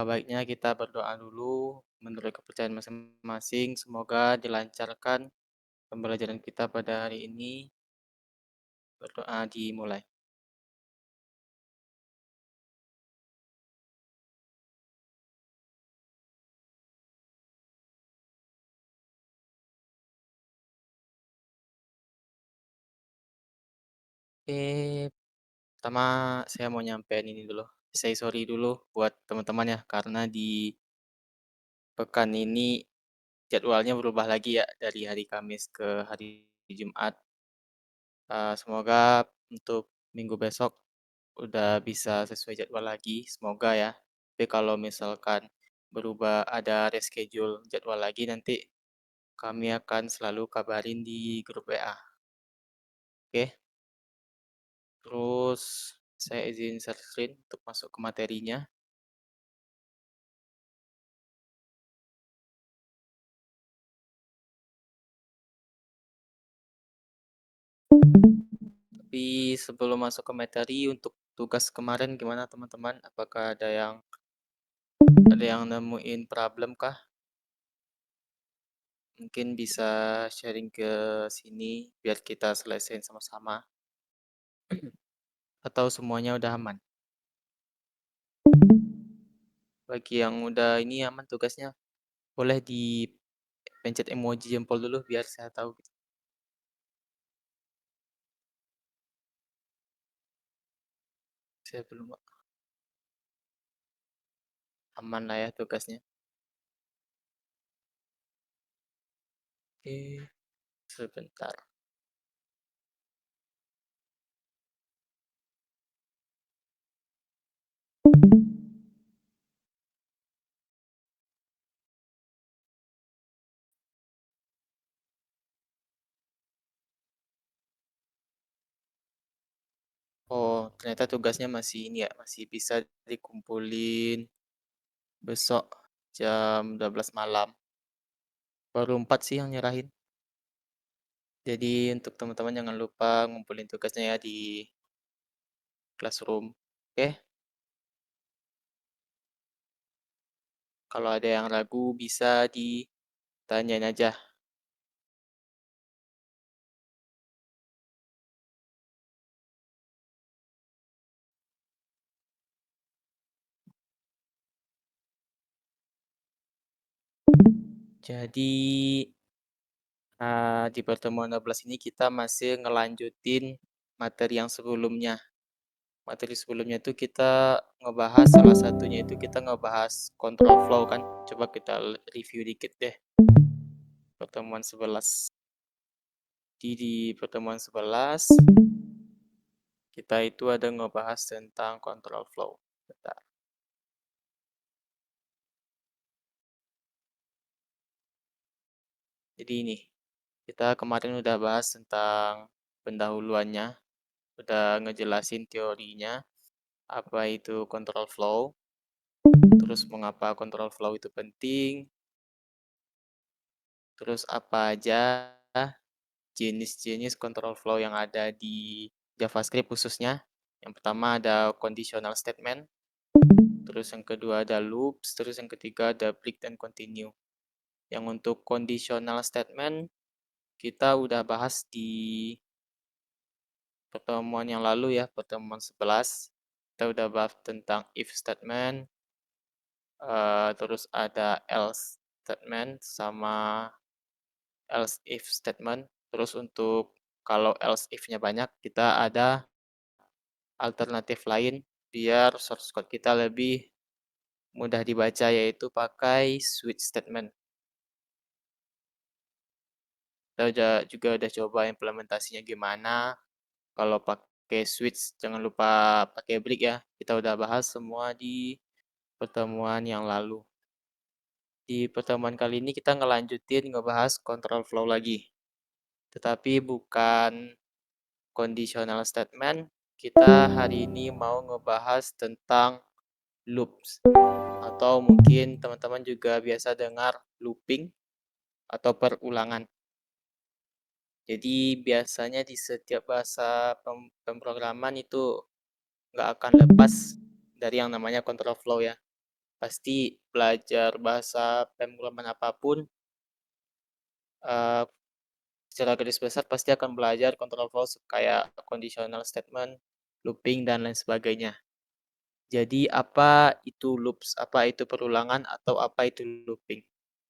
Baiknya kita berdoa dulu menurut kepercayaan masing-masing. Semoga dilancarkan pembelajaran kita pada hari ini. Berdoa dimulai. Oke, pertama saya mau nyampein ini dulu. Say sorry dulu buat teman-teman ya, karena di pekan ini jadwalnya berubah lagi ya dari hari Kamis ke hari Jumat. Semoga untuk minggu besok udah bisa sesuai jadwal lagi, semoga ya. Tapi kalau misalkan berubah ada reschedule jadwal lagi nanti kami akan selalu kabarin di grup WA. Oke, terus saya izin share screen untuk masuk ke materinya. Tapi sebelum masuk ke materi untuk tugas kemarin gimana teman-teman? Apakah ada yang nemuin problem kah? Mungkin bisa sharing ke sini biar kita selesaiin sama-sama. Atau semuanya udah aman? Bagi yang udah ini aman tugasnya, boleh dipencet emoji jempol dulu biar saya tahu gitu. Saya belum aman lah ya tugasnya. Oke, sebentar. Oh, ternyata tugasnya masih ini ya, masih bisa dikumpulin besok jam 12 malam. Baru 4 sih yang nyerahin. Jadi untuk teman-teman jangan lupa ngumpulin tugasnya ya di classroom. Oke, kalau ada yang ragu bisa ditanyain aja. Jadi di pertemuan 12 ini kita masih ngelanjutin materi yang sebelumnya. Materi sebelumnya itu kita ngebahas salah satunya itu kita ngebahas control flow kan. Coba kita review dikit deh pertemuan 11. Di pertemuan 11 kita itu ada ngebahas tentang control flow. Bentar. Jadi ini kita kemarin udah bahas tentang pendahuluannya, udah ngejelasin teorinya, apa itu control flow, terus mengapa control flow itu penting, terus apa aja jenis-jenis control flow yang ada di JavaScript khususnya. Yang pertama ada conditional statement, terus yang kedua ada loops, terus yang ketiga ada break dan continue. Yang untuk conditional statement kita udah bahas di pertemuan yang lalu ya, pertemuan 11. Kita udah bahas tentang if statement, terus ada else statement sama else if statement. Terus untuk kalau else if-nya banyak, kita ada alternatif lain biar source code kita lebih mudah dibaca yaitu pakai switch statement. Kita juga udah coba implementasinya gimana. Kalau pakai switch jangan lupa pakai break ya. Kita udah bahas semua di pertemuan yang lalu. Di pertemuan kali ini kita ngelanjutin ngebahas control flow lagi. Tetapi bukan conditional statement. Kita hari ini mau ngebahas tentang loops. Atau mungkin teman-teman juga biasa dengar looping atau perulangan. Jadi biasanya di setiap bahasa pemrograman itu nggak akan lepas dari yang namanya control flow ya. pasti belajar bahasa pemrograman apapun, eee, secara garis besar pasti akan belajar control flows kayak conditional statement, looping, dan lain sebagainya. Jadi apa itu loops, apa itu perulangan, atau apa itu looping?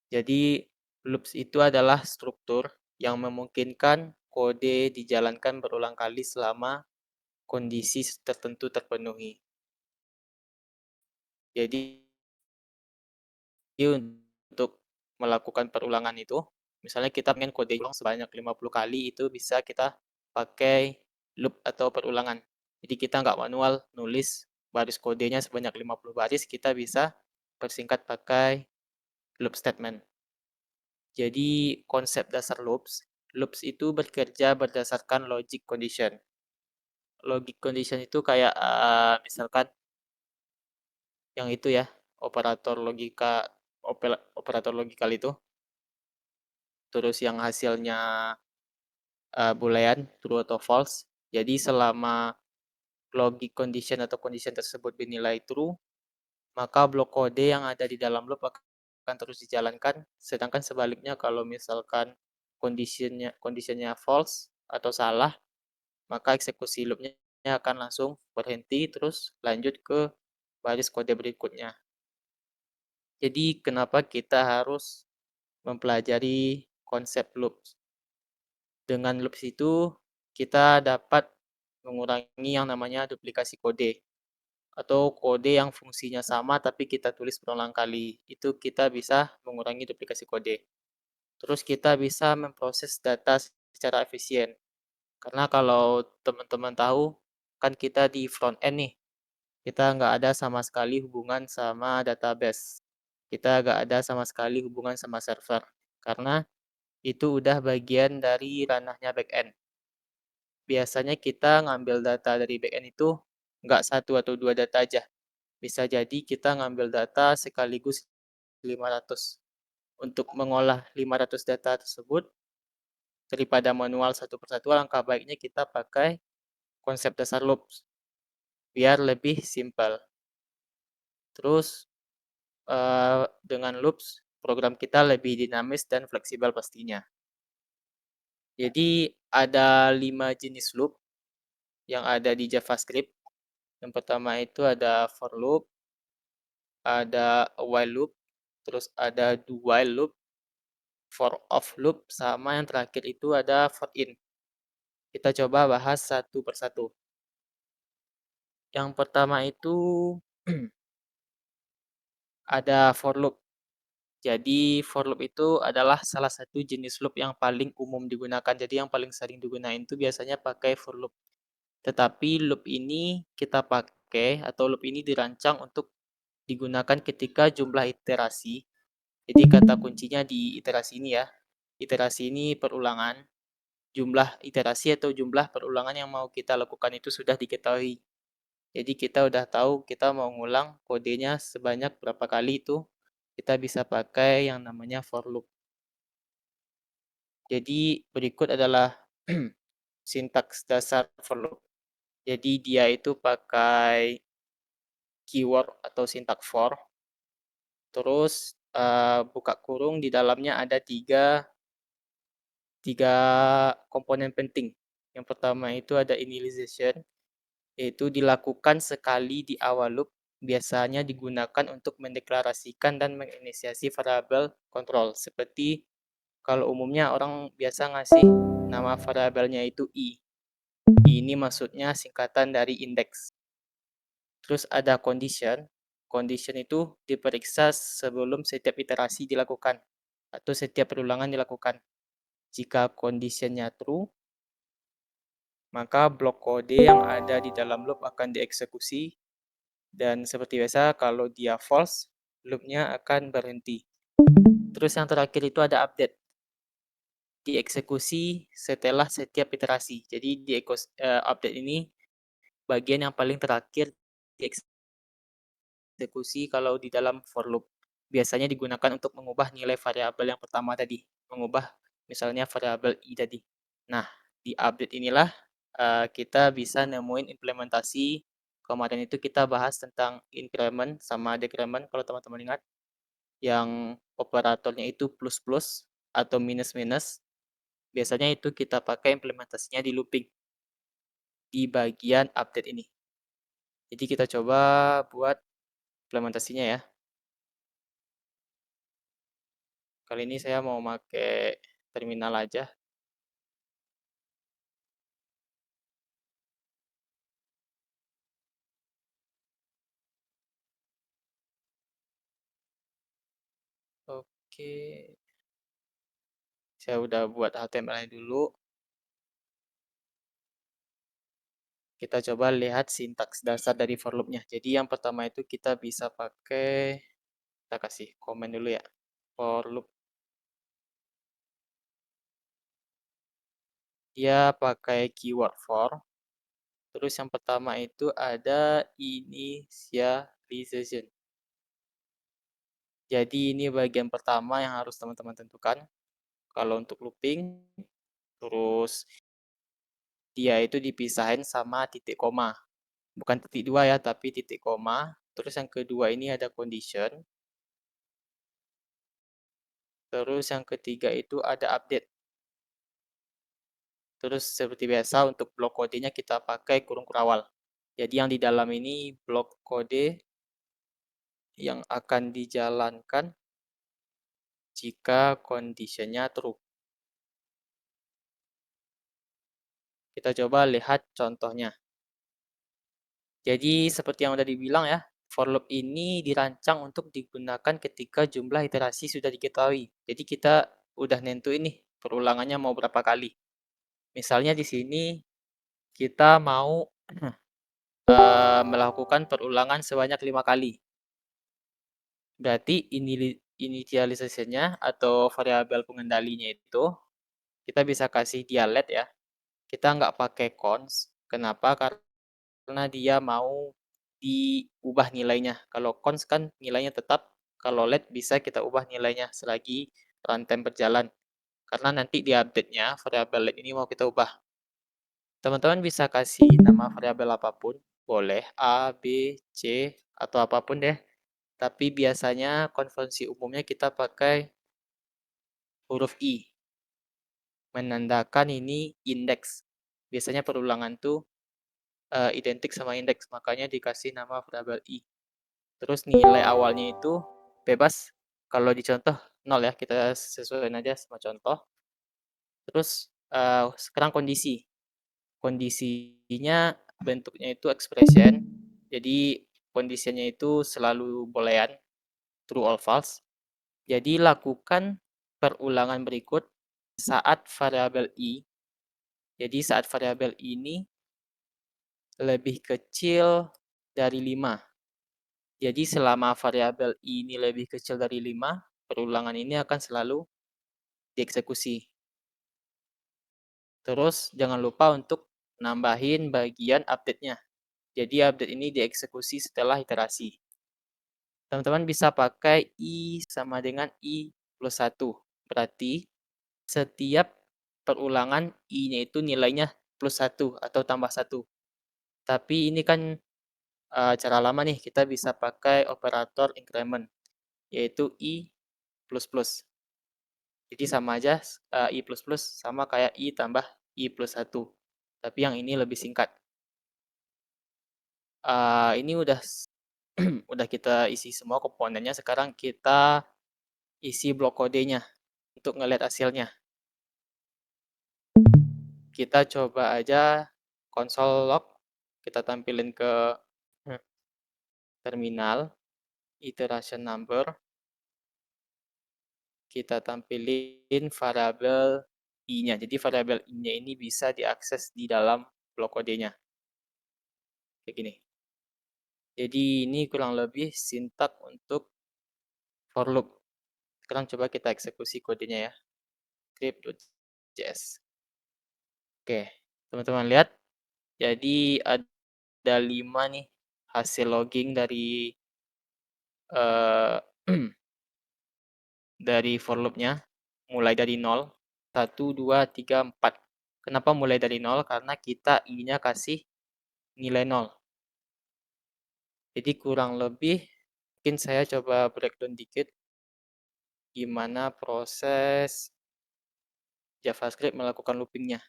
Jadi loops itu adalah struktur yang memungkinkan kode dijalankan berulang kali selama kondisi tertentu terpenuhi. Jadi untuk melakukan perulangan itu, misalnya kita pengen kode ulang sebanyak 50 kali, itu bisa kita pakai loop atau perulangan. Jadi kita nggak manual nulis baris kodenya sebanyak 50 baris, kita bisa persingkat pakai loop statement. Jadi konsep dasar loops, loops itu bekerja berdasarkan logic condition. Logic condition itu kayak misalkan yang itu ya, operator logika operator logikal itu, terus yang hasilnya boolean true atau false. Jadi selama logic condition atau condition tersebut dinilai true, maka blok kode yang ada di dalam loop akan terus dijalankan. Sedangkan sebaliknya kalau misalkan conditionnya false atau salah, maka eksekusi loopnya akan langsung berhenti terus lanjut ke baris kode berikutnya. Jadi kenapa kita harus mempelajari konsep loops? Dengan loops itu kita dapat mengurangi yang namanya duplikasi kode atau kode yang fungsinya sama tapi kita tulis berulang kali. Itu kita bisa mengurangi duplikasi kode. Terus kita bisa memproses data secara efisien. Karena kalau teman-teman tahu, kan kita di front end nih, kita nggak ada sama sekali hubungan sama database. Kita nggak ada sama sekali hubungan sama server. Karena itu udah bagian dari ranahnya backend. Biasanya kita ngambil data dari backend itu nggak satu atau dua data aja. Bisa jadi kita ngambil data sekaligus 500. Untuk mengolah 500 data tersebut, daripada manual satu persatu, langkah baiknya kita pakai konsep dasar loops, biar lebih simpel. Terus, dengan loops, program kita lebih dinamis dan fleksibel pastinya. Jadi, ada 5 jenis loop yang ada di JavaScript. Yang pertama itu ada for loop, ada while loop, terus ada do while loop, for of loop, sama yang terakhir itu ada for in. Kita coba bahas satu persatu. Yang pertama itu ada for loop. Jadi for loop itu adalah salah satu jenis loop yang paling umum digunakan. Jadi yang paling sering digunakan itu biasanya pakai for loop. Tetapi loop ini kita pakai atau loop ini dirancang untuk digunakan ketika jumlah iterasi. Jadi kata kuncinya di iterasi ini ya. Iterasi ini perulangan. Jumlah iterasi atau jumlah perulangan yang mau kita lakukan itu sudah diketahui. Jadi kita udah tahu kita mau ngulang kodenya sebanyak berapa kali itu, kita bisa pakai yang namanya for loop. Jadi berikut adalah sintaks dasar for loop. Jadi dia itu pakai keyword atau sintak for, terus buka kurung, di dalamnya ada tiga komponen penting. Yang pertama itu ada initialization, yaitu dilakukan sekali di awal loop, biasanya digunakan untuk mendeklarasikan dan menginisiasi variabel kontrol. Seperti kalau umumnya orang biasa ngasih nama variabelnya itu i. I ini maksudnya singkatan dari indeks. Terus ada condition. Condition itu diperiksa sebelum setiap iterasi dilakukan atau setiap perulangan dilakukan. Jika conditionnya true, maka blok kode yang ada di dalam loop akan dieksekusi, dan seperti biasa kalau dia false, loopnya akan berhenti. Terus yang terakhir itu ada update. Dieksekusi setelah setiap iterasi. Jadi update ini bagian yang paling terakhir dieksekusi kalau di dalam for loop. Biasanya digunakan untuk mengubah nilai variabel yang pertama tadi, mengubah misalnya variabel i tadi. Nah, di update inilah kita bisa nemuin implementasi kemarin itu kita bahas tentang increment sama decrement kalau teman-teman ingat, yang operatornya itu plus-plus atau minus-minus, biasanya itu kita pakai implementasinya di looping, di bagian update ini. Jadi kita coba buat implementasinya ya. Kali ini saya mau pakai terminal aja. Oke, saya udah buat HTML-nya dulu. Kita coba lihat sintaks dasar dari for loop-nya. Jadi yang pertama itu kita bisa pakai, kita kasih komen dulu ya, for loop. Dia pakai keyword for. Terus yang pertama itu ada initialization. Jadi ini bagian pertama yang harus teman-teman tentukan. Kalau untuk looping, terus dia itu dipisahin sama titik koma. Bukan titik dua ya, tapi titik koma. Terus yang kedua ini ada condition. Terus yang ketiga itu ada update. Terus seperti biasa untuk blok kodenya kita pakai kurung kurawal. Jadi yang di dalam ini blok kode yang akan dijalankan jika conditionnya true. Kita coba lihat contohnya. Jadi seperti yang udah dibilang ya, for loop ini dirancang untuk digunakan ketika jumlah iterasi sudah diketahui. Jadi kita udah nentuin nih perulangannya mau berapa kali. Misalnya di sini kita mau melakukan perulangan sebanyak 5 kali. Berarti initialisasinya atau variabel pengendalinya itu kita bisa kasih dia let ya. Kita nggak pakai cons. Kenapa? Karena dia mau diubah nilainya. Kalau cons kan nilainya tetap, kalau let bisa kita ubah nilainya selagi runtime berjalan. Karena nanti di update-nya variabel let ini mau kita ubah. Teman-teman bisa kasih nama variabel apapun, boleh A, B, C, atau apapun deh. Tapi biasanya konvensi umumnya kita pakai huruf I, menandakan ini indeks. Biasanya perulangan tuh identik sama indeks, makanya dikasih nama variabel I. Terus nilai awalnya itu bebas. Kalau di contoh 0 ya, kita sesuaikan aja sama contoh. Terus sekarang kondisi. Kondisinya bentuknya itu expression. Jadi kondisinya itu selalu boolean, true or false. Jadi lakukan perulangan berikut saat variabel I. Jadi saat variabel ini lebih kecil dari 5. Jadi selama variabel ini lebih kecil dari 5, perulangan ini akan selalu dieksekusi. Terus jangan lupa untuk nambahin bagian update-nya. Jadi update ini dieksekusi setelah iterasi. Teman-teman bisa pakai I sama dengan I plus 1. Berarti setiap perulangan I-nya itu nilainya plus 1 atau tambah 1. Tapi ini kan cara lama nih, kita bisa pakai operator increment, yaitu I plus plus. Jadi sama aja I plus plus sama kayak I tambah I plus 1. Tapi yang ini lebih singkat. Ini udah udah kita isi semua komponennya, sekarang kita isi blok kodenya untuk ngeliat hasilnya. Kita coba aja console log, kita tampilin ke terminal, iteration number, kita tampilin variabel I-nya. Jadi variabel I-nya ini bisa diakses di dalam blok kodenya. Kayak gini. Jadi ini kurang lebih sintak untuk for loop. Sekarang coba kita eksekusi kodenya ya. Script.js. Oke, teman-teman lihat. Jadi ada 5 nih hasil logging dari dari for loop-nya. Mulai dari 0, 1, 2, 3, 4. Kenapa mulai dari 0? Karena kita I-nya kasih nilai 0. Jadi kurang lebih mungkin saya coba breakdown dikit gimana proses JavaScript melakukan looping-nya.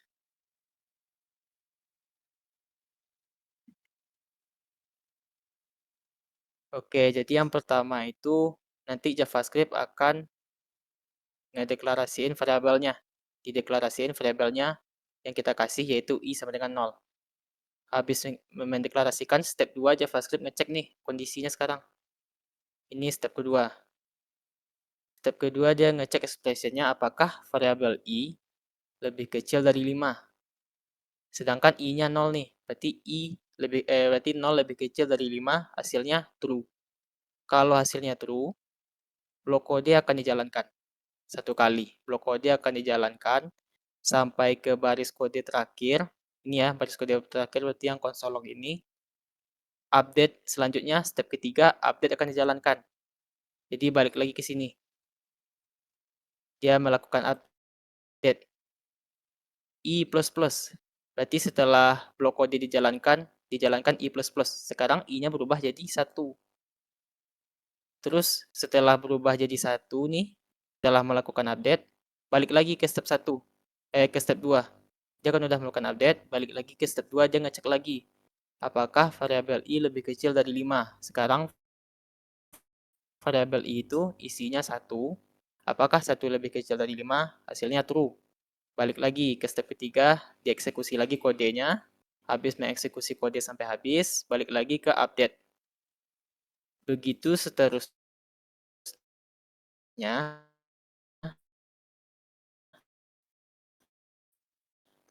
Oke, jadi yang pertama itu nanti JavaScript akan ngedeklarasiin variabelnya. Dideklarasiin variabelnya yang kita kasih yaitu i sama dengan 0. Habis mendeklarasikan, step 2 JavaScript ngecek nih kondisinya sekarang. Ini step kedua. Step kedua dia ngecek expressionnya apakah variabel i lebih kecil dari 5. Sedangkan i-nya 0 nih. Berarti 0 lebih kecil dari 5, hasilnya true. Kalau hasilnya true, blok kode akan dijalankan satu kali. Blok kode akan dijalankan sampai ke baris kode terakhir. Ini ya, baris kode terakhir berarti yang konsol log ini. Update selanjutnya, step ketiga, update akan dijalankan. Jadi balik lagi ke sini. Dia melakukan update i++. Berarti setelah blok kode dijalankan i++. Sekarang i-nya berubah jadi 1. Terus setelah berubah jadi 1 nih, setelah melakukan update, balik lagi ke step 1. Ke step 2. Dia kan udah melakukan update, balik lagi ke step 2, dia ngecek lagi. Apakah variabel i lebih kecil dari 5? Sekarang variabel i itu isinya 1. Apakah 1 lebih kecil dari 5? Hasilnya true. Balik lagi ke step ketiga, dieksekusi lagi kodenya. Habis mengeksekusi kode sampai habis, balik lagi ke update. Begitu seterusnya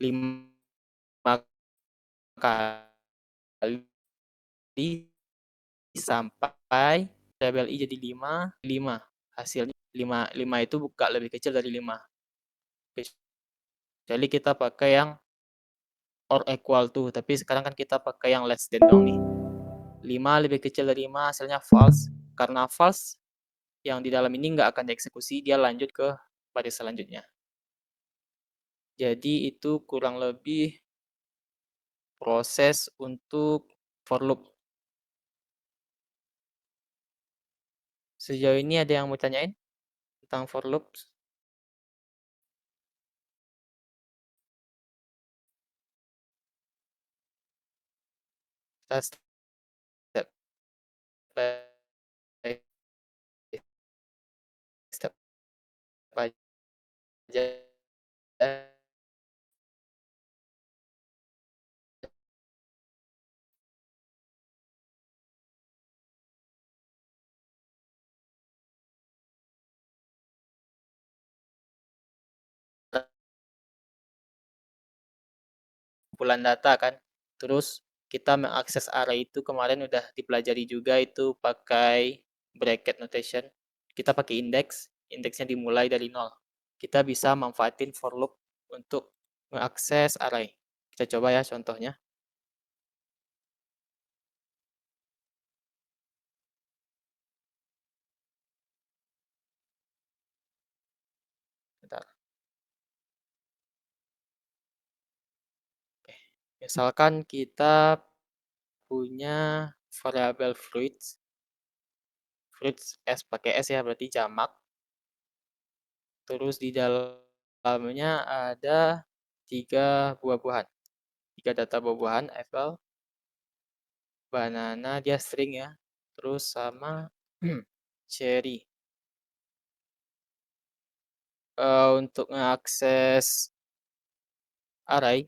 5 kali sampai variabel i jadi 5. Hasilnya 5 itu buka lebih kecil dari 5. Kecuali kita pakai yang or equal to, tapi sekarang kan kita pakai yang less than dong nih. 5 lebih kecil dari 5, hasilnya false. Karena false, yang di dalam ini nggak akan dieksekusi, dia lanjut ke baris selanjutnya. Jadi itu kurang lebih proses untuk for loop. Sejauh ini ada yang mau tanyain tentang for loop? Kita step by step aja. Kumpulan data kan. Terus kita mengakses array itu kemarin udah dipelajari juga itu pakai bracket notation. Kita pakai indeksnya dimulai dari 0. Kita bisa manfaatin for loop untuk mengakses array. Kita coba ya contohnya. Bentar. Misalkan kita punya variabel fruits S pakai S ya, berarti jamak. Terus di dalamnya ada 3 buah-buahan. 3 data buah-buahan, apple, banana, dia string ya. Terus sama cherry. Untuk mengakses array,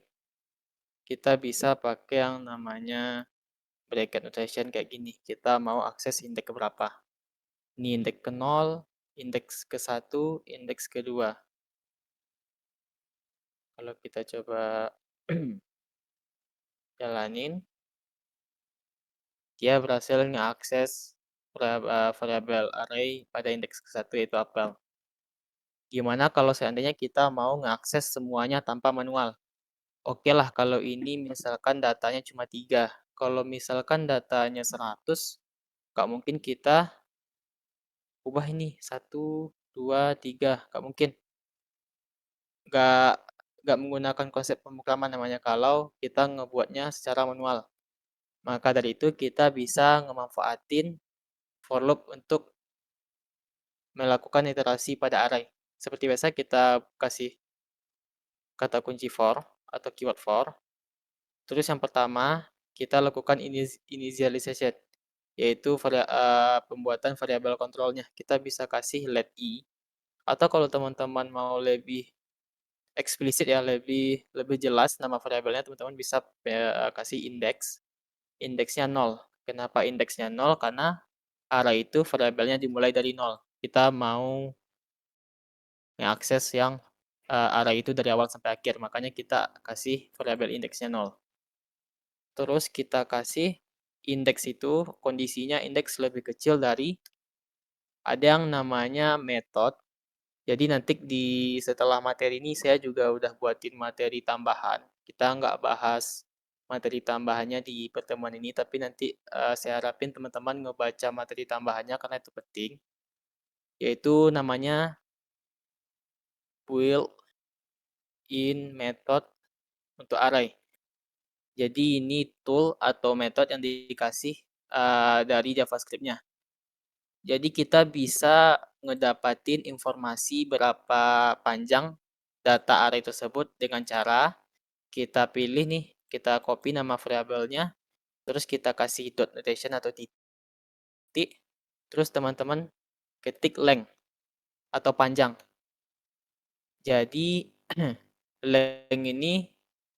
kita bisa pakai yang namanya bracket notation kayak gini. Kita mau akses indeks ke berapa. Ini indeks ke 0, indeks ke 1, indeks kedua. Kalau kita coba jalanin, dia berhasil mengakses variabel array pada indeks ke 1 yaitu apel. Gimana kalau seandainya kita mau mengakses semuanya tanpa manual? Oke lah kalau ini misalkan datanya cuma 3. Kalau misalkan datanya 100, nggak mungkin kita ubah ini 1, 2, 3. Nggak mungkin. Nggak, nggak menggunakan konsep pemrograman namanya kalau kita ngebuatnya secara manual. Maka dari itu kita bisa ngemanfaatin for loop untuk melakukan iterasi pada array. Seperti biasa kita kasih kata kunci for atau keyword for. Terus yang pertama, kita lakukan initialization, yaitu pembuatan variabel kontrolnya. Kita bisa kasih let i, atau kalau teman-teman mau lebih eksplisit ya, lebih jelas nama variabelnya, teman-teman bisa kasih indeks. Indeksnya 0. Kenapa indeksnya 0? Karena array itu variabelnya dimulai dari 0. Kita mau mengakses yang array itu dari awal sampai akhir, makanya kita kasih variabel indeksnya 0. Terus kita kasih indeks itu, kondisinya indeks lebih kecil dari, ada yang namanya method. Jadi nanti setelah materi ini saya juga udah buatin materi tambahan. Kita nggak bahas materi tambahannya di pertemuan ini, tapi nanti saya harapin teman-teman ngebaca materi tambahannya karena itu penting. Yaitu namanya built-in method untuk array. Jadi ini tool atau metode yang dikasih dari JavaScript-nya. Jadi kita bisa ngedapatin informasi berapa panjang data array tersebut dengan cara kita pilih nih, kita copy nama variabelnya, terus kita kasih dot notation atau titik, terus teman-teman ketik length atau panjang. Jadi length ini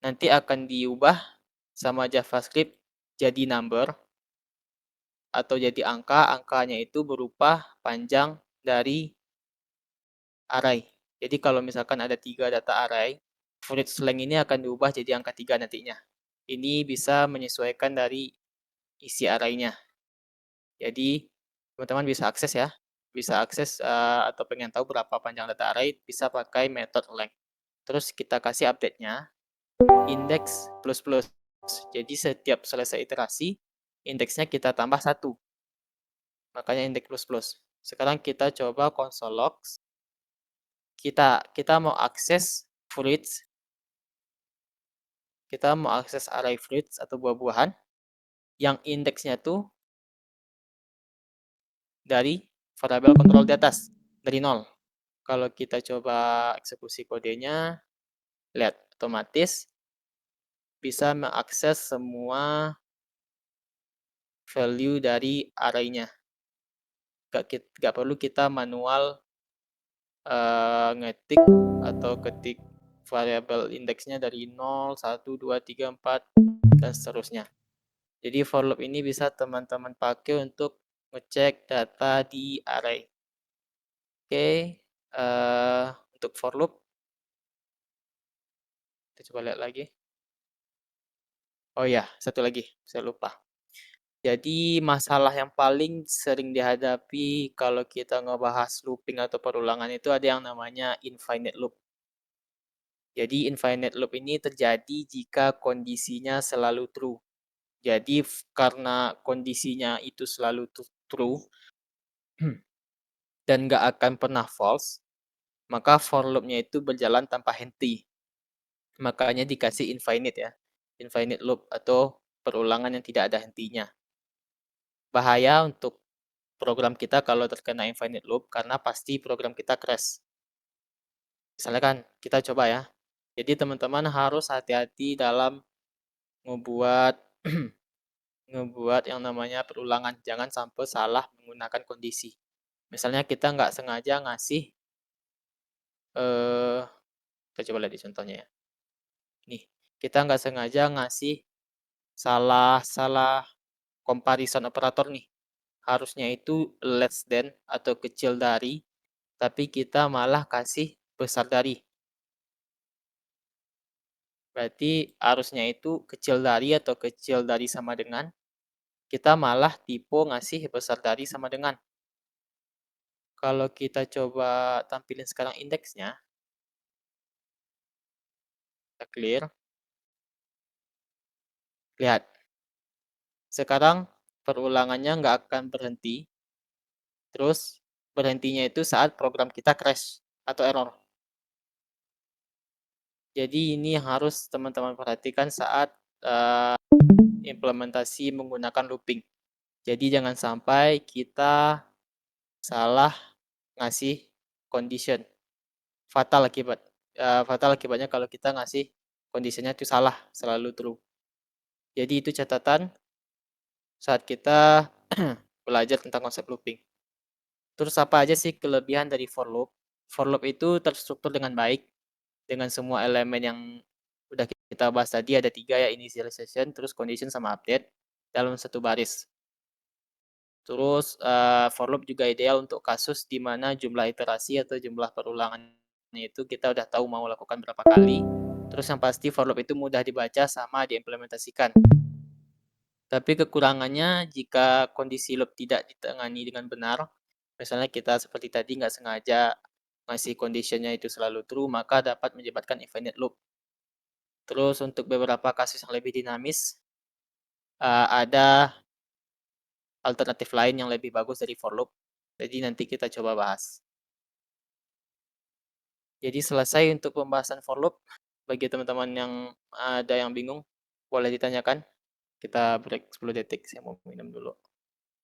nanti akan diubah sama JavaScript jadi number atau jadi angka. Angkanya itu berupa panjang dari array. Jadi kalau misalkan ada 3 data array, for each length ini akan diubah jadi angka 3 nantinya. Ini bisa menyesuaikan dari isi array-nya. Jadi teman-teman bisa akses ya, bisa akses atau pengen tahu berapa panjang data array, bisa pakai method length. Terus kita kasih update-nya index plus plus. Jadi setiap selesai iterasi, indeksnya kita tambah 1. Makanya index plus plus. Sekarang kita coba console logs. Kita mau akses fruits. Kita mau akses array fruits atau buah-buahan yang indeksnya tuh dari variabel kontrol di atas, dari 0. Kalau kita coba eksekusi kodenya, lihat otomatis bisa mengakses semua value dari array-nya. Gak perlu kita manual ngetik atau ketik variabel indeksnya dari 0, 1, 2, 3, 4, dan seterusnya. Jadi for loop ini bisa teman-teman pakai untuk ngecek data di array. Oke, untuk for loop, kita coba lihat lagi. Oh ya, satu lagi, saya lupa. Jadi masalah yang paling sering dihadapi kalau kita ngebahas looping atau perulangan itu ada yang namanya infinite loop. Jadi infinite loop ini terjadi jika kondisinya selalu true. Jadi karena kondisinya itu selalu true dan nggak akan pernah false, maka for loop-nya itu berjalan tanpa henti. Makanya dikasih infinite ya, infinite loop atau perulangan yang tidak ada hentinya. Bahaya untuk program kita kalau terkena infinite loop karena pasti program kita crash. Misalnya kan kita coba ya. Jadi teman-teman harus hati-hati dalam ngebuat ngebuat yang namanya perulangan. Jangan sampai salah menggunakan kondisi. Misalnya kita nggak sengaja ngasih, kita coba lihat di contohnya ya. Nih, kita nggak sengaja ngasih salah comparison operator nih. Harusnya itu less than atau kecil dari, tapi kita malah kasih besar dari. Berarti harusnya itu kecil dari atau kecil dari sama dengan, kita malah tipe ngasih besar dari sama dengan. Kalau kita coba tampilin sekarang indeksnya, kita clear. Lihat, sekarang perulangannya nggak akan berhenti, terus berhentinya itu saat program kita crash atau error. Jadi ini yang harus teman-teman perhatikan saat implementasi menggunakan looping. Jadi jangan sampai kita salah ngasih condition. Fatal akibatnya kalau kita ngasih kondisinya itu salah, selalu true. Jadi itu catatan saat kita belajar tentang konsep looping. Terus apa aja sih kelebihan dari for loop? For loop itu terstruktur dengan baik, dengan semua elemen yang udah kita bahas tadi, ada 3 ya, initialization, terus condition sama update dalam satu baris. Terus for loop juga ideal untuk kasus di mana jumlah iterasi atau jumlah perulangannya itu kita udah tahu mau lakukan berapa kali. Terus yang pasti for loop itu mudah dibaca sama diimplementasikan. Tapi kekurangannya jika kondisi loop tidak ditangani dengan benar, misalnya kita seperti tadi nggak sengaja ngasih conditionnya itu selalu true, maka dapat menyebabkan infinite loop. Terus untuk beberapa kasus yang lebih dinamis, ada alternatif lain yang lebih bagus dari for loop. Jadi nanti kita coba bahas. Jadi selesai untuk pembahasan for loop. Bagi teman-teman yang ada yang bingung, boleh ditanyakan. Kita break 10 detik, saya mau minum dulu.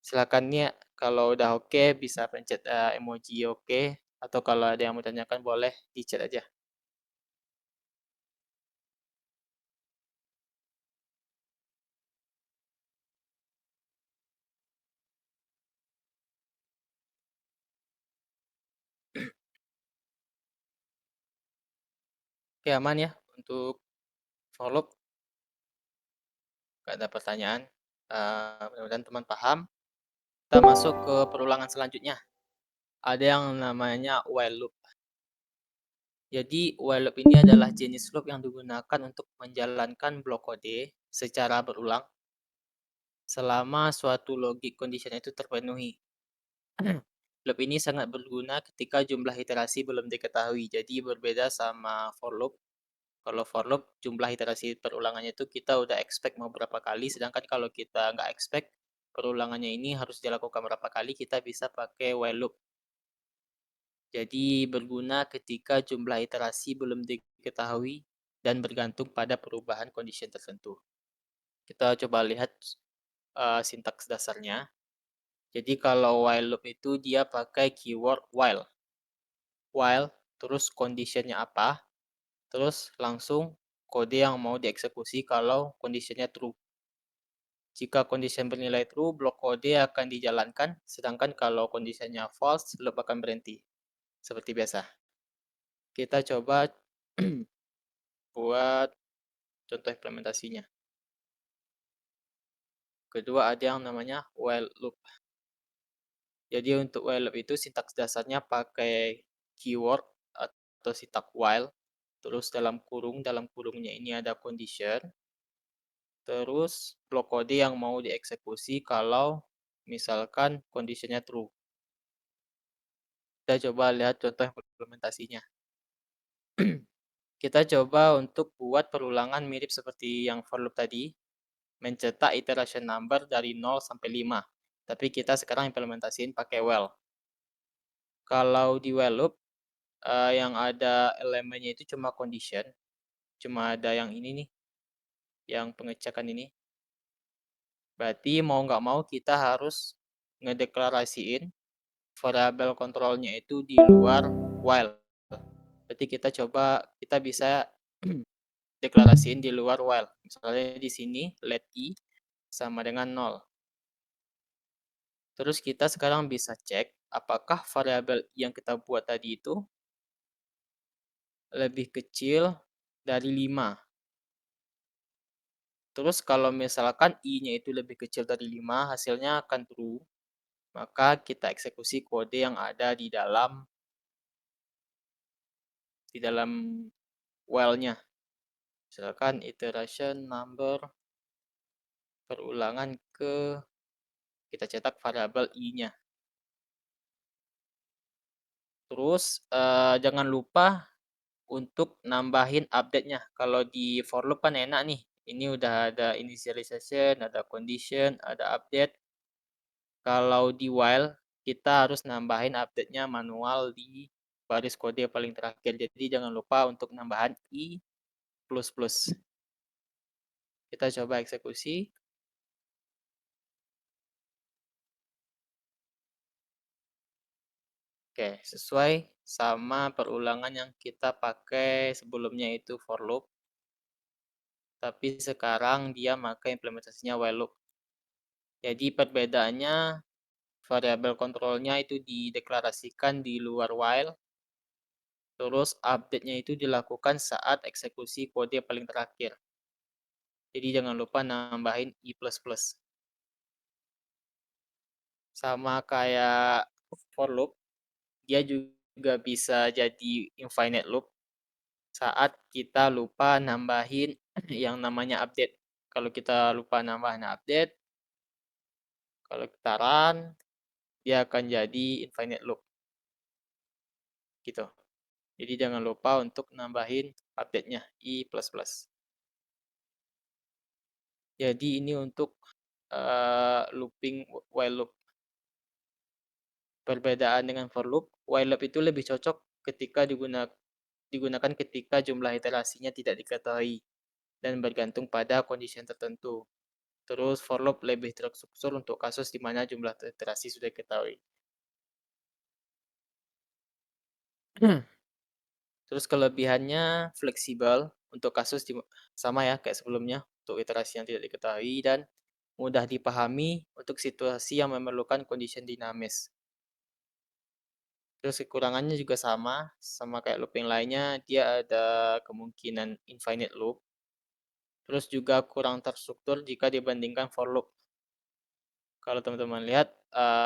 Silakan ya, kalau udah oke bisa pencet emoji oke, atau kalau ada yang mau tanyakan boleh di chat aja. Oke, aman ya untuk for loop, nggak ada pertanyaan. Mudah-mudahan teman paham. Kita masuk ke perulangan selanjutnya. Ada yang namanya while loop. Jadi while loop ini adalah jenis loop yang digunakan untuk menjalankan blok kode secara berulang selama suatu logic condition itu terpenuhi. Loop ini sangat berguna ketika jumlah iterasi belum diketahui. Jadi berbeda sama for loop. Kalau for loop jumlah iterasi perulangannya itu kita udah expect mau berapa kali, sedangkan kalau kita nggak expect perulangannya ini harus dilakukan berapa kali, kita bisa pakai while loop. Jadi berguna ketika jumlah iterasi belum diketahui dan bergantung pada perubahan condition tertentu. Kita coba lihat sintaks dasarnya. Jadi kalau while loop itu dia pakai keyword while. While, terus conditionnya apa, terus langsung kode yang mau dieksekusi kalau conditionnya true. Jika condition bernilai true, blok kode akan dijalankan, sedangkan kalau conditionnya false, loop akan berhenti. Seperti biasa. Kita coba buat contoh implementasinya. Kedua ada yang namanya while loop. Jadi untuk while loop itu sintaks dasarnya pakai keyword atau sintaks while. Terus dalam kurungnya ini ada condition. Terus blok kode yang mau dieksekusi kalau misalkan conditionnya true. Kita coba lihat contoh implementasinya. Kita coba untuk buat perulangan mirip seperti yang for loop tadi, mencetak iteration number dari 0 sampai 5. Tapi kita sekarang implementasiin pakai while. Kalau di while loop, yang ada elemennya itu cuma condition, cuma ada yang ini nih, yang pengecekan ini. Berarti mau nggak mau kita harus ngedeklarasiin variabel kontrolnya itu di luar while. Berarti kita bisa deklarasiin di luar while. Misalnya di sini let i sama dengan 0. Terus kita sekarang bisa cek apakah variabel yang kita buat tadi itu lebih kecil dari 5. Terus kalau misalkan i-nya itu lebih kecil dari 5, hasilnya akan true. Maka kita eksekusi kode yang ada di dalam while-nya. Misalkan iteration number perulangan kita cetak variabel i-nya. Terus jangan lupa untuk nambahin update-nya. Kalau di for loop kan enak nih. Ini udah ada initialization, ada condition, ada update. Kalau di while, kita harus nambahin update-nya manual di baris kode paling terakhir. Jadi jangan lupa untuk nambahan i++. Kita coba eksekusi. Oke, sesuai sama perulangan yang kita pakai sebelumnya itu for loop, tapi sekarang dia pakai implementasinya while loop. Jadi perbedaannya variabel kontrolnya itu dideklarasikan di luar while, terus update-nya itu dilakukan saat eksekusi kode paling terakhir. Jadi jangan lupa nambahin i++. Sama kayak for loop, dia juga bisa jadi infinite loop saat kita lupa nambahin yang namanya update. Kalau kita lupa nambahin update, kalau kita run, dia akan jadi infinite loop. Gitu. Jadi jangan lupa untuk nambahin update-nya i++. Jadi ini untuk looping while loop. Perbedaan dengan for loop, while loop itu lebih cocok ketika digunakan ketika jumlah iterasinya tidak diketahui dan bergantung pada kondisi tertentu. Terus for loop lebih terstruktur untuk kasus di mana jumlah iterasi sudah diketahui. Terus kelebihannya fleksibel untuk kasus sama ya kayak sebelumnya untuk iterasi yang tidak diketahui dan mudah dipahami untuk situasi yang memerlukan kondisi dinamis. Terus kekurangannya juga sama kayak loop yang lainnya, dia ada kemungkinan infinite loop. Terus juga kurang terstruktur jika dibandingkan for loop. Kalau teman-teman lihat,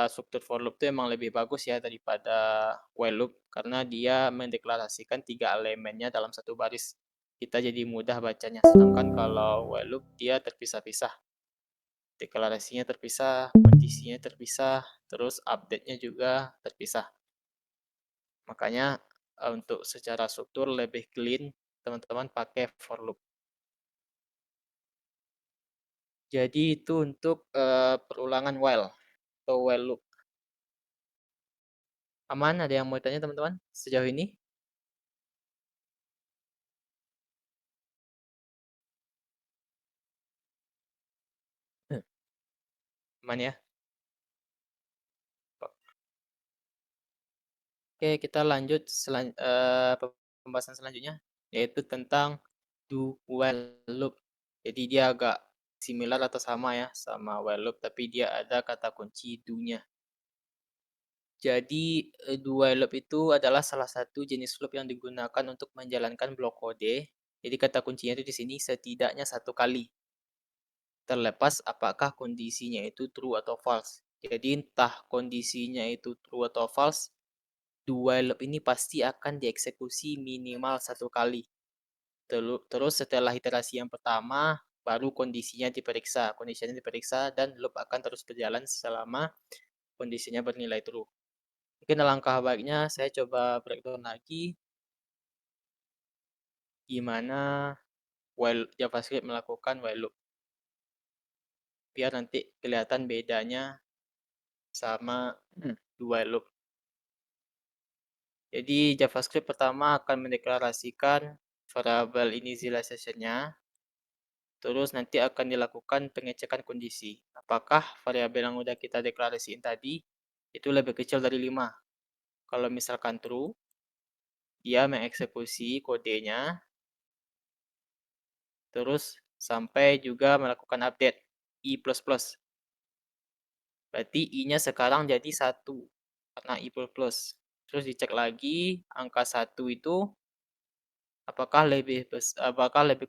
struktur for loop itu emang lebih bagus ya daripada while loop, karena dia mendeklarasikan 3 elemennya dalam satu baris. Kita jadi mudah bacanya, sedangkan kalau while loop dia terpisah-pisah. Deklarasinya terpisah, kondisinya terpisah, terus update-nya juga terpisah. Makanya untuk secara struktur lebih clean, teman-teman pakai for loop. Jadi itu untuk perulangan while atau while loop. Aman? Ada yang mau tanya teman-teman sejauh ini? Aman ya? Oke, kita lanjut pembahasan selanjutnya, yaitu tentang do while loop. Jadi dia agak similar atau sama ya sama while loop, tapi dia ada kata kunci do-nya. Jadi do while loop itu adalah salah satu jenis loop yang digunakan untuk menjalankan blok kode. Jadi kata kuncinya itu di sini setidaknya satu kali. Terlepas apakah kondisinya itu true atau false. Jadi entah kondisinya itu true atau false, do while loop ini pasti akan dieksekusi minimal satu kali. Terus setelah iterasi yang pertama, baru kondisinya diperiksa dan loop akan terus berjalan selama kondisinya bernilai true. Mungkin alangkah baiknya saya coba breakdown lagi gimana JavaScript melakukan while loop. Biar nanti kelihatan bedanya sama do while loop. Jadi JavaScript pertama akan mendeklarasikan variabel initialization-nya, terus nanti akan dilakukan pengecekan kondisi. Apakah variabel yang udah kita deklarasiin tadi itu lebih kecil dari 5? Kalau misalkan true, dia mengeksekusi kodenya, terus sampai juga melakukan update i++. Berarti i-nya sekarang jadi 1 karena i++. Terus dicek lagi angka 1 itu apakah lebih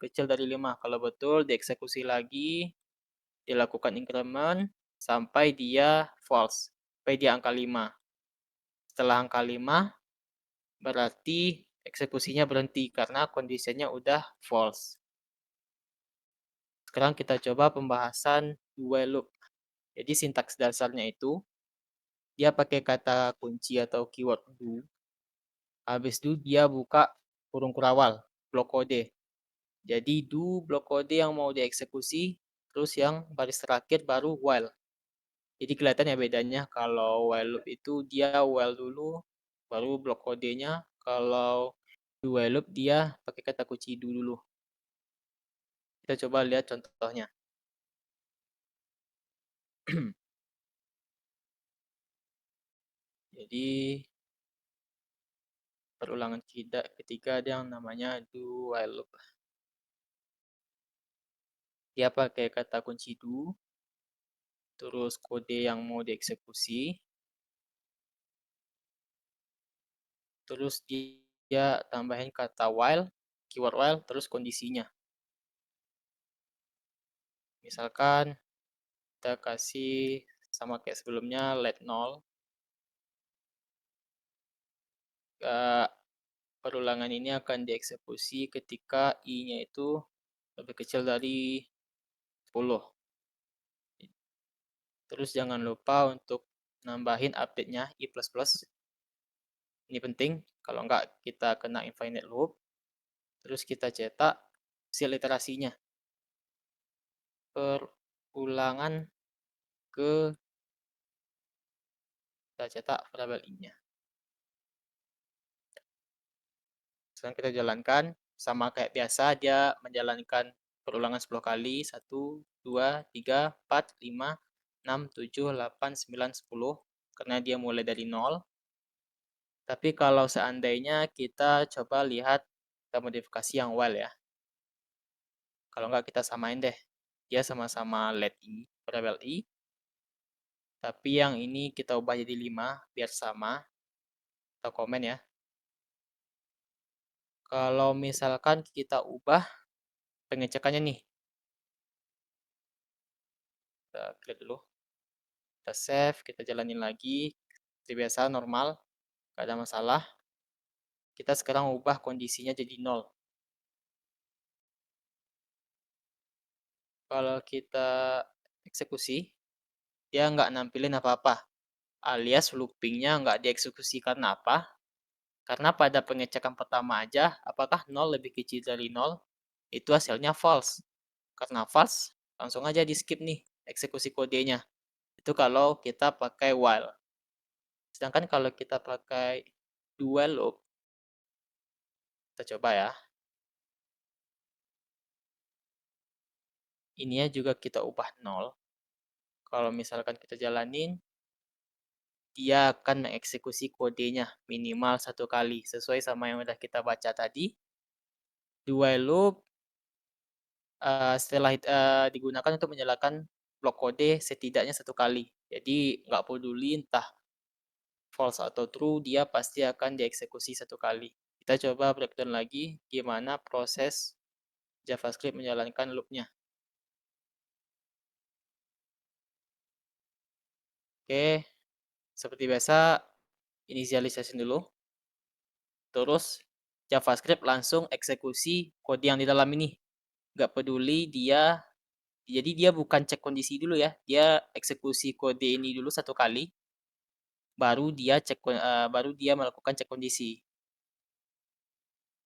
kecil dari 5? Kalau betul dieksekusi lagi, dilakukan increment sampai dia false, sampai dia angka 5. Setelah angka 5 berarti eksekusinya berhenti karena kondisinya udah false. Sekarang kita coba pembahasan while loop. Jadi sintaks dasarnya itu dia pakai kata kunci atau keyword do. Habis itu dia buka kurung kurawal, blok kode. Jadi do blok kode yang mau dieksekusi, terus yang baris terakhir baru while. Jadi kelihatan ya bedanya, kalau while loop itu dia while dulu, baru blok kodenya. Kalau do while loop dia pakai kata kunci do dulu. Kita coba lihat contohnya. Jadi perulangan ketiga ada yang namanya do while loop. Dia pakai kata kunci do, terus kode yang mau dieksekusi, terus dia tambahin kata while, keyword while, terus kondisinya. Misalkan kita kasih sama kayak sebelumnya let 0, perulangan ini akan dieksekusi ketika i-nya itu lebih kecil dari 10. Terus jangan lupa untuk nambahin update-nya i++. Ini penting, kalau enggak kita kena infinite loop. Terus kita cetak hasil iterasinya. Perulangan ke kita cetak variabel i-nya. Sekarang kita jalankan, sama kayak biasa dia menjalankan perulangan 10 kali, 1, 2, 3, 4, 5, 6, 7, 8, 9, 10, karena dia mulai dari 0. Tapi kalau seandainya kita coba lihat kita modifikasi yang while ya. Kalau enggak kita samain deh. Dia sama-sama let i, variabel i. Tapi yang ini kita ubah jadi 5 biar sama. Kita komen ya. Kalau misalkan kita ubah pengecekannya nih. Kita klik dulu. Kita save, kita jalanin lagi. Seperti biasa normal, nggak ada masalah. Kita sekarang ubah kondisinya jadi 0. Kalau kita eksekusi, dia nggak nampilin apa-apa. Alias loopingnya nggak dieksekusi karena apa? Karena pada pengecekan pertama aja, apakah 0 lebih kecil dari 0? Itu hasilnya false. Karena false, langsung aja di skip nih eksekusi kodenya. Itu kalau kita pakai while. Sedangkan kalau kita pakai do while loop, kita coba ya. Ininya juga kita ubah 0. Kalau misalkan kita jalanin, dia akan mengeksekusi kodenya minimal 1 kali. Sesuai sama yang udah kita baca tadi. Do while loop setelah digunakan untuk menyalakan blok kode setidaknya 1 kali. Jadi nggak peduli entah false atau true, dia pasti akan dieksekusi 1 kali. Kita coba breakdown lagi gimana proses JavaScript menjalankan loop-nya. Oke, seperti biasa initialization dulu. Terus JavaScript langsung eksekusi kode yang di dalam ini. Nggak peduli dia, jadi dia bukan cek kondisi dulu ya. Dia eksekusi kode ini dulu 1 kali, baru dia melakukan cek kondisi.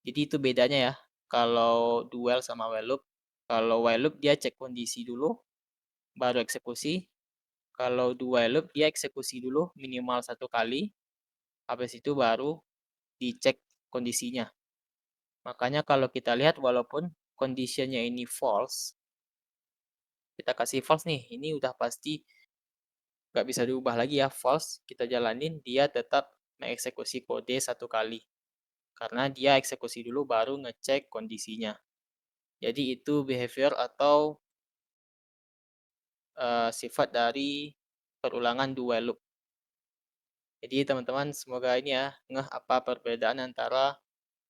Jadi itu bedanya ya. Kalau do while sama while loop. Kalau while loop dia cek kondisi dulu, baru eksekusi. Kalau do while loop dia eksekusi dulu minimal 1 kali, habis itu baru dicek kondisinya. Makanya kalau kita lihat walaupun conditionnya ini false, kita kasih false nih, ini udah pasti nggak bisa diubah lagi ya, false. Kita jalanin, dia tetap mengeksekusi kode 1 kali. Karena dia eksekusi dulu baru ngecek kondisinya. Jadi itu behavior atau sifat dari perulangan do while loop. Jadi teman-teman semoga ini ya ngeh apa perbedaan antara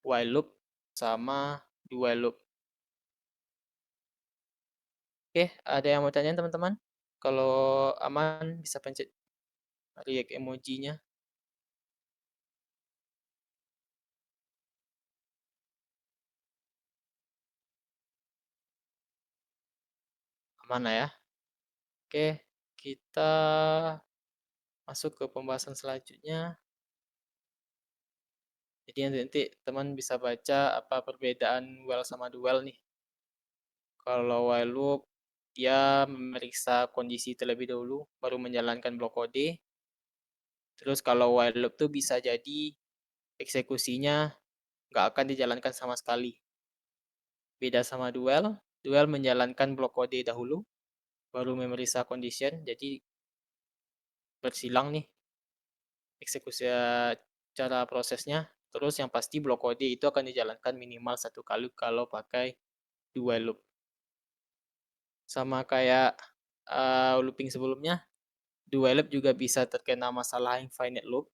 while loop sama do while loop. Oke, ada yang mau tanyain teman-teman? Kalau aman bisa pencet react emoji-nya. Aman lah ya. Oke, kita masuk ke pembahasan selanjutnya. Jadi nanti teman bisa baca apa perbedaan while sama do while nih. Kalau while loop, dia memeriksa kondisi terlebih dahulu, baru menjalankan blok kode. Terus kalau while loop tuh bisa jadi eksekusinya nggak akan dijalankan sama sekali. Beda sama duel menjalankan blok kode dahulu, baru memeriksa condition, jadi bersilang nih eksekusi cara prosesnya. Terus yang pasti blok kode itu akan dijalankan minimal 1 kali kalau pakai do while loop. Sama kayak looping sebelumnya, do while loop juga bisa terkena masalah infinite loop.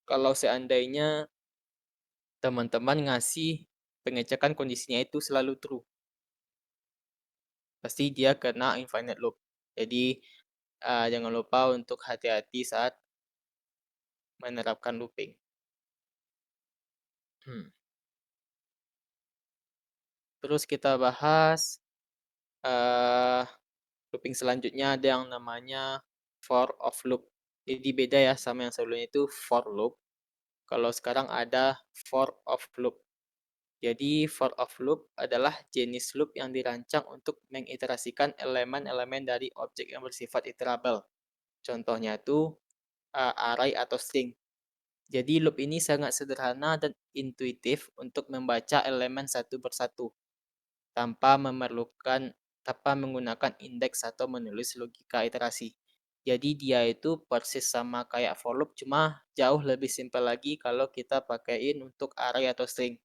Kalau seandainya teman-teman ngasih pengecekan kondisinya itu selalu true, pasti dia kena infinite loop. Jadi jangan lupa untuk hati-hati saat menerapkan looping. Terus kita bahas looping selanjutnya ada yang namanya for of loop. Jadi beda ya sama yang sebelumnya itu for loop. Kalau sekarang ada for of loop. Jadi for of loop adalah jenis loop yang dirancang untuk mengiterasikan elemen-elemen dari objek yang bersifat iterable. Contohnya itu array atau string. Jadi loop ini sangat sederhana dan intuitif untuk membaca elemen satu persatu tanpa menggunakan indeks atau menulis logika iterasi. Jadi dia itu persis sama kayak for loop, cuma jauh lebih simpel lagi kalau kita pakaiin untuk array atau string.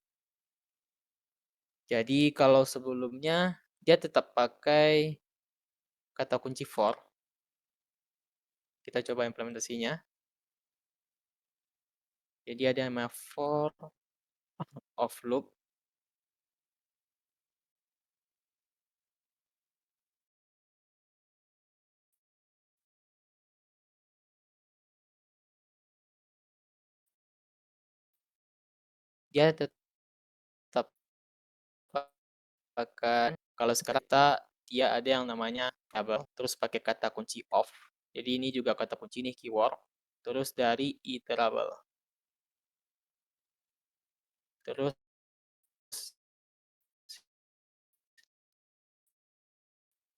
Jadi kalau sebelumnya dia tetap pakai kata kunci for. Kita coba implementasinya. Jadi ada yang namanya for of loop. Dia tetap pakai, kalau sekarang dia ada yang namanya double, terus pakai kata kunci of. Jadi ini juga kata kunci nih keyword. Terus dari iterable. Terus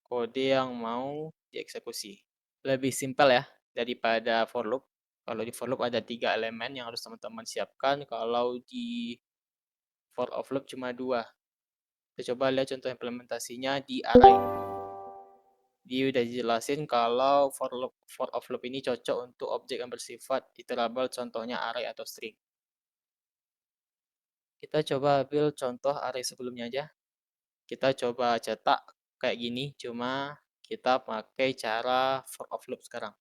kode yang mau dieksekusi. Lebih simpel ya daripada for loop. Kalau di for loop ada 3 elemen yang harus teman-teman siapkan. Kalau di for of loop cuma 2. Kita coba lihat contoh implementasinya di array. Dia udah dijelasin kalau for of loop ini cocok untuk objek yang bersifat iterable, contohnya array atau string. Kita coba ambil contoh array sebelumnya aja. Kita coba cetak kayak gini, cuma kita pakai cara for of loop sekarang.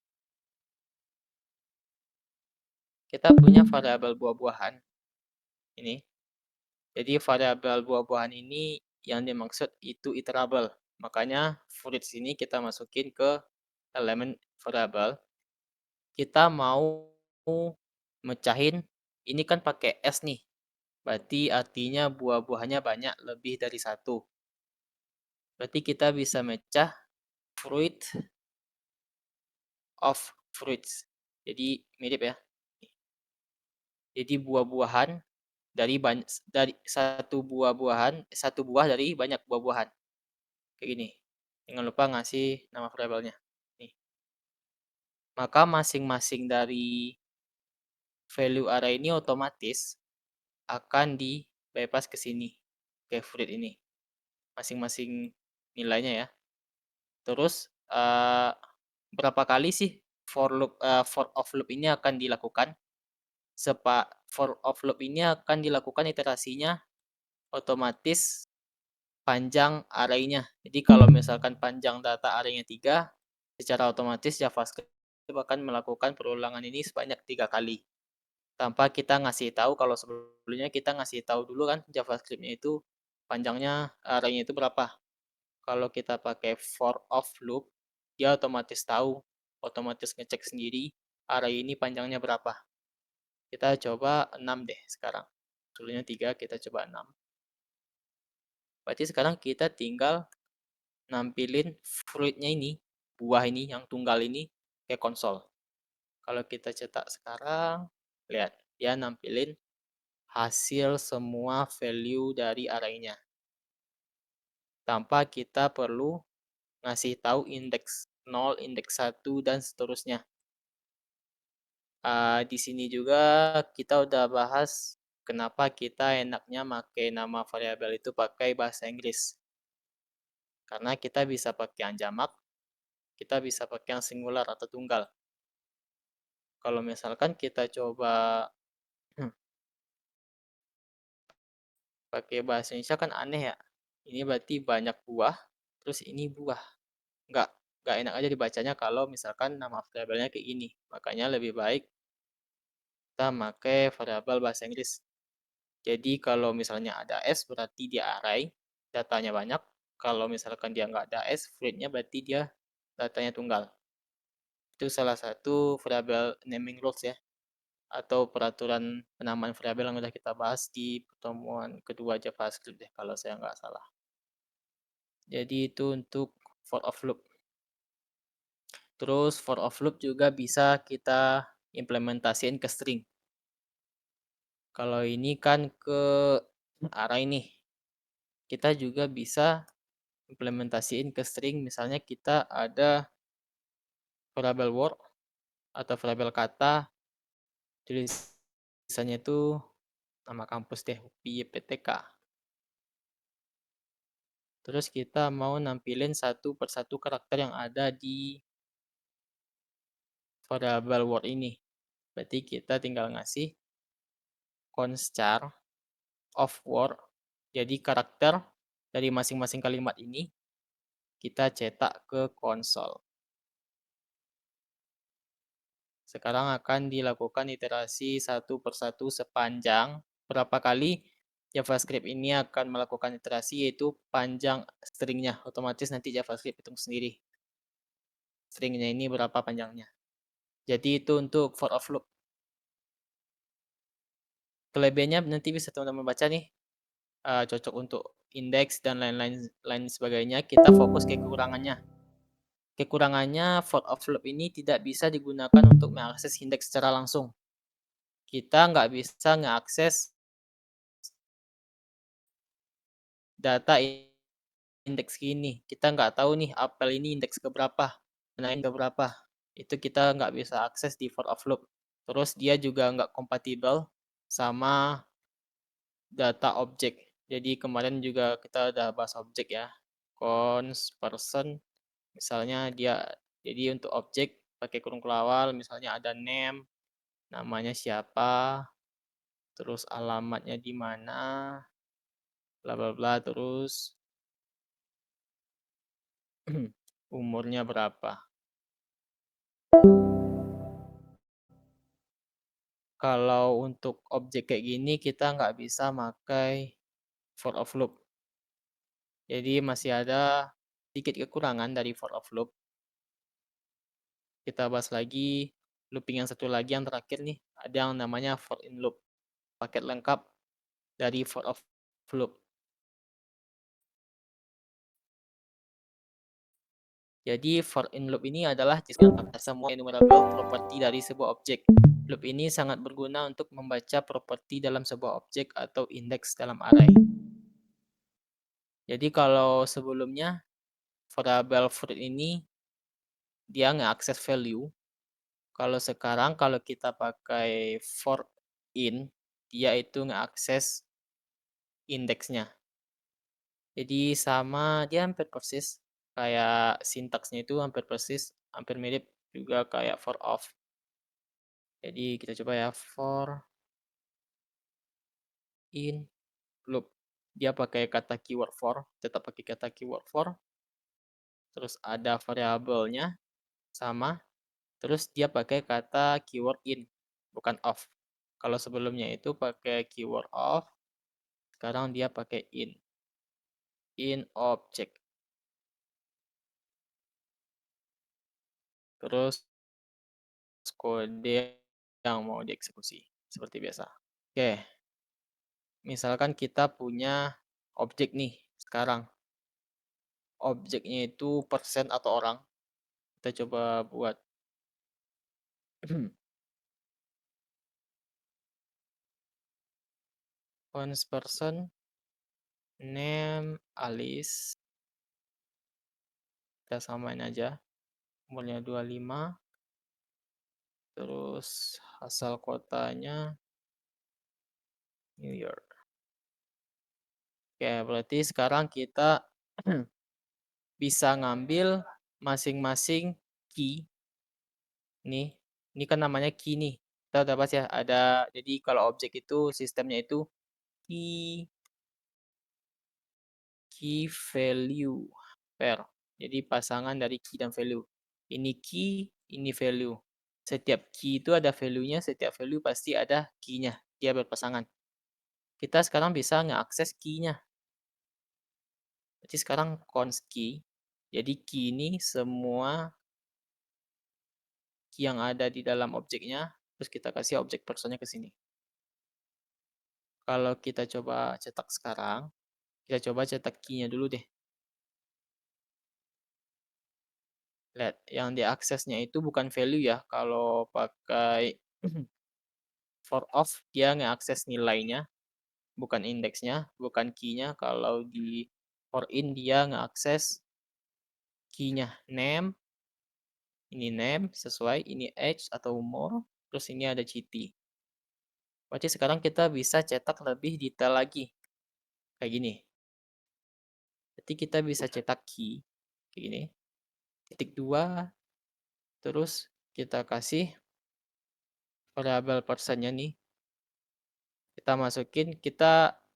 Kita punya variabel buah-buahan ini. Jadi variabel buah-buahan ini yang dimaksud itu iterable. Makanya fruits ini kita masukin ke elemen variabel. Kita mau mecahin, ini kan pakai S nih. Berarti artinya buah-buahnya banyak, lebih dari 1. Berarti kita bisa mecah fruit of fruits. Jadi mirip ya. Jadi buah-buahan dari satu buah dari banyak buah-buahan. Kayak gini. Jangan lupa ngasih nama variabelnya. Nih. Maka masing-masing dari value array ini otomatis akan di bypass ke sini, ke fruit ini. Masing-masing nilainya ya. Terus berapa kali sih for of loop ini akan dilakukan? For of loop ini akan dilakukan iterasinya otomatis panjang array-nya. Jadi kalau misalkan panjang data array-nya 3, secara otomatis JavaScript akan melakukan perulangan ini sebanyak 3 kali. Tanpa kita ngasih tahu, kalau sebelumnya kita ngasih tahu dulu kan JavaScript-nya itu panjangnya array-nya itu berapa. Kalau kita pakai for of loop, dia otomatis tahu, otomatis ngecek sendiri array ini panjangnya berapa. Kita coba 6 deh sekarang. Sebelumnya 3, kita coba 6. Berarti sekarang kita tinggal nampilin fruitnya ini, buah ini yang tunggal ini ke konsol. Kalau kita cetak sekarang, lihat dia nampilin hasil semua value dari array-nya. Tanpa kita perlu ngasih tahu indeks 0, indeks 1, dan seterusnya. Di sini juga kita udah bahas kenapa kita enaknya pakai nama variabel itu pakai bahasa Inggris. Karena kita bisa pakai yang jamak, kita bisa pakai yang singular atau tunggal. Kalau misalkan kita coba pakai bahasa Indonesia kan aneh ya. Ini berarti banyak buah, terus ini buah. Nggak, nggak enak aja dibacanya kalau misalkan nama variabelnya kayak gini. Makanya lebih baik kita pakai variabel bahasa Inggris. Jadi kalau misalnya ada S berarti dia array, datanya banyak. Kalau misalkan dia nggak ada S, floatnya berarti dia datanya tunggal. Itu salah satu variabel naming rules ya, atau peraturan penamaan variabel yang udah kita bahas di pertemuan kedua JavaScript deh, kalau saya nggak salah. Jadi itu untuk for of loop. Terus for of loop juga bisa kita implementasiin ke string. Kalau ini kan ke array nih. Kita juga bisa implementasiin ke string, misalnya kita ada variabel word atau variabel kata, tulisannya itu nama kampus deh, UPI-PTK. Terus kita mau nampilin satu persatu karakter yang ada di variabel word ini. Berarti kita tinggal ngasih const char of word. Jadi karakter dari masing-masing kalimat ini kita cetak ke konsol. Sekarang akan dilakukan iterasi satu persatu sepanjang berapa kali JavaScript ini akan melakukan iterasi, yaitu panjang stringnya. Otomatis nanti JavaScript hitung sendiri stringnya ini berapa panjangnya. Jadi itu untuk for of loop. Kelebihannya nanti bisa teman-teman baca nih, cocok untuk indeks dan lain sebagainya. Kita fokus ke kekurangannya. Kekurangannya for of loop ini tidak bisa digunakan untuk mengakses indeks secara langsung. Kita nggak bisa mengakses data indeks gini. Kita nggak tahu nih apel ini indeks keberapa, naik keberapa. Itu kita nggak bisa akses di for of loop. Terus dia juga nggak kompatibel sama data objek. Jadi kemarin juga kita udah bahas objek ya. Const person, misalnya dia, jadi untuk objek pakai kurung kelawar, misalnya ada name, namanya siapa, terus alamatnya di mana, bla bla bla, terus umurnya berapa. Kalau untuk objek kayak gini kita nggak bisa pakai for of loop. Jadi masih ada sedikit kekurangan dari for of loop. Kita bahas lagi looping yang satu lagi yang terakhir nih. Ada yang namanya for in loop. Paket lengkap dari for of loop. Jadi for in loop ini adalah semua enumerable property dari sebuah objek. Loop ini sangat berguna untuk membaca properti dalam sebuah objek atau indeks dalam array. Jadi kalau sebelumnya variabel fruit ini dia nge-access value. Kalau sekarang kalau kita pakai for in, dia itu nge-access indeksnya. Jadi sama, dia hampir persis. Kayak sintaksnya itu hampir persis, hampir mirip juga kayak for of. Jadi kita coba ya, for in loop. Dia pakai kata keyword for, tetap pakai kata keyword for. Terus ada variabelnya sama. Terus dia pakai kata keyword in, bukan of. Kalau sebelumnya itu pakai keyword of, sekarang dia pakai in object. Terus kode yang mau dieksekusi, seperti biasa. Oke, misalkan kita punya objek nih sekarang. Objeknya itu persen atau orang. Kita coba buat const person name Alice. Kita samain aja. Umurnya 25. Terus asal kotanya New York. Oke, berarti sekarang kita bisa ngambil masing-masing key. Ini kan namanya key nih. Kita udah bahas ya, ada, jadi kalau objek itu sistemnya itu key, key value pair. Jadi pasangan dari key dan value. Ini key, ini value. Setiap key itu ada value-nya, setiap value pasti ada key-nya. Dia berpasangan. Kita sekarang bisa nge-akses key-nya. Jadi sekarang const key. Jadi key ini semua key yang ada di dalam objeknya, terus kita kasih objek personnya ke sini. Kalau kita coba cetak sekarang, kita coba cetak key-nya dulu deh. Lihat, yang diaksesnya itu bukan value ya. Kalau pakai for of, dia ngeakses nilainya, bukan indeksnya, bukan key-nya. Kalau di for in, dia ngeakses key-nya. Name sesuai, ini age atau umur, terus ini ada GT. Berarti sekarang kita bisa cetak lebih detail lagi. Kayak gini. Jadi kita bisa cetak key, kayak gini. Titik 2, terus kita kasih variabel persennya nih. Kita masukin,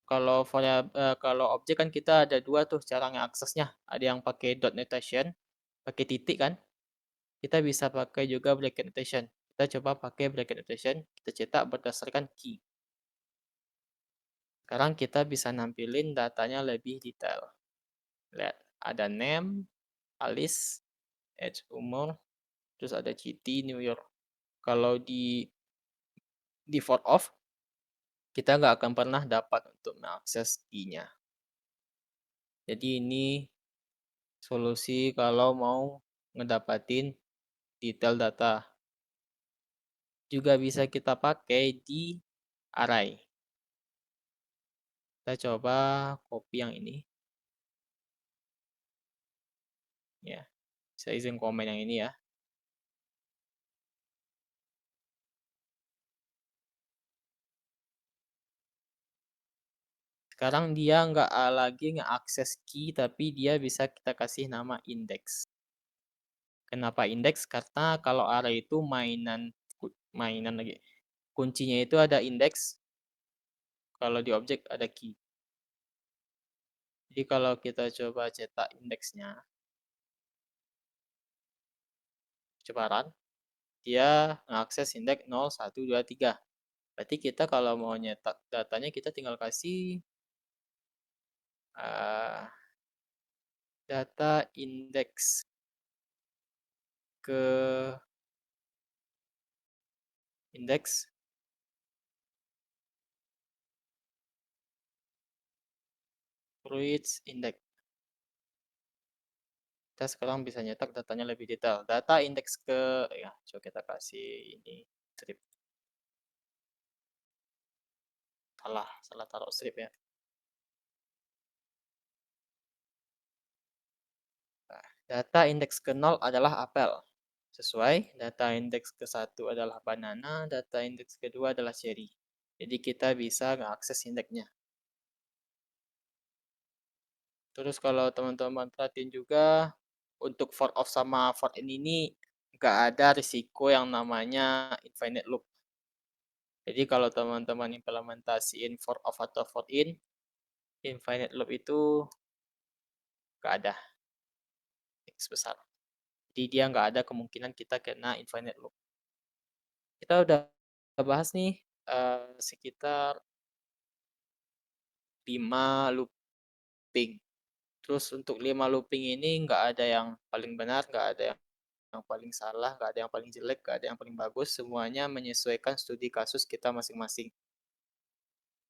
kalau objek kan kita ada dua tuh cara ngeaksesnya. Ada yang pakai dot notation, pakai titik kan. Kita bisa pakai juga bracket notation. Kita coba pakai bracket notation, kita cetak berdasarkan key. Sekarang kita bisa nampilin datanya lebih detail. Lihat, ada name, Alice, age umur, terus ada GT New York. Kalau di for off, kita nggak akan pernah dapat untuk mengakses key-nya. Jadi ini solusi kalau mau ngedapatin detail data. Juga bisa kita pakai di array. Kita coba copy yang ini. Ya, saya izin komen yang ini ya. Sekarang dia nggak lagi nge-akses key, tapi dia bisa kita kasih nama index. Kenapa index? Karena kalau array itu mainan lagi. Kuncinya itu ada index, kalau di objek ada key. Jadi kalau kita coba cetak indeksnya, coba run, dia mengakses indeks 0, 1, 2, 3. Berarti kita kalau mau nyetak datanya, kita tinggal kasih data indeks ke indeks fruits index. Kita sekarang bisa nyetak datanya lebih detail. Data indeks ke, ya coba kita kasih ini strip. Salah taruh strip ya. Nah, data indeks ke 0 adalah apel. Sesuai, data indeks ke 1 adalah banana, data indeks kedua adalah cherry. Jadi kita bisa mengakses indeksnya. Terus kalau teman-teman perhatiin juga, untuk for off sama for in ini nggak ada risiko yang namanya infinite loop. Jadi kalau teman-teman implementasiin for off atau for in, infinite loop itu nggak ada X besar. Jadi dia nggak ada kemungkinan kita kena infinite loop. Kita udah bahas nih sekitar 5 looping. Terus untuk 5 looping ini nggak ada yang paling benar, nggak ada yang paling salah, nggak ada yang paling jelek, nggak ada yang paling bagus. Semuanya menyesuaikan studi kasus kita masing-masing.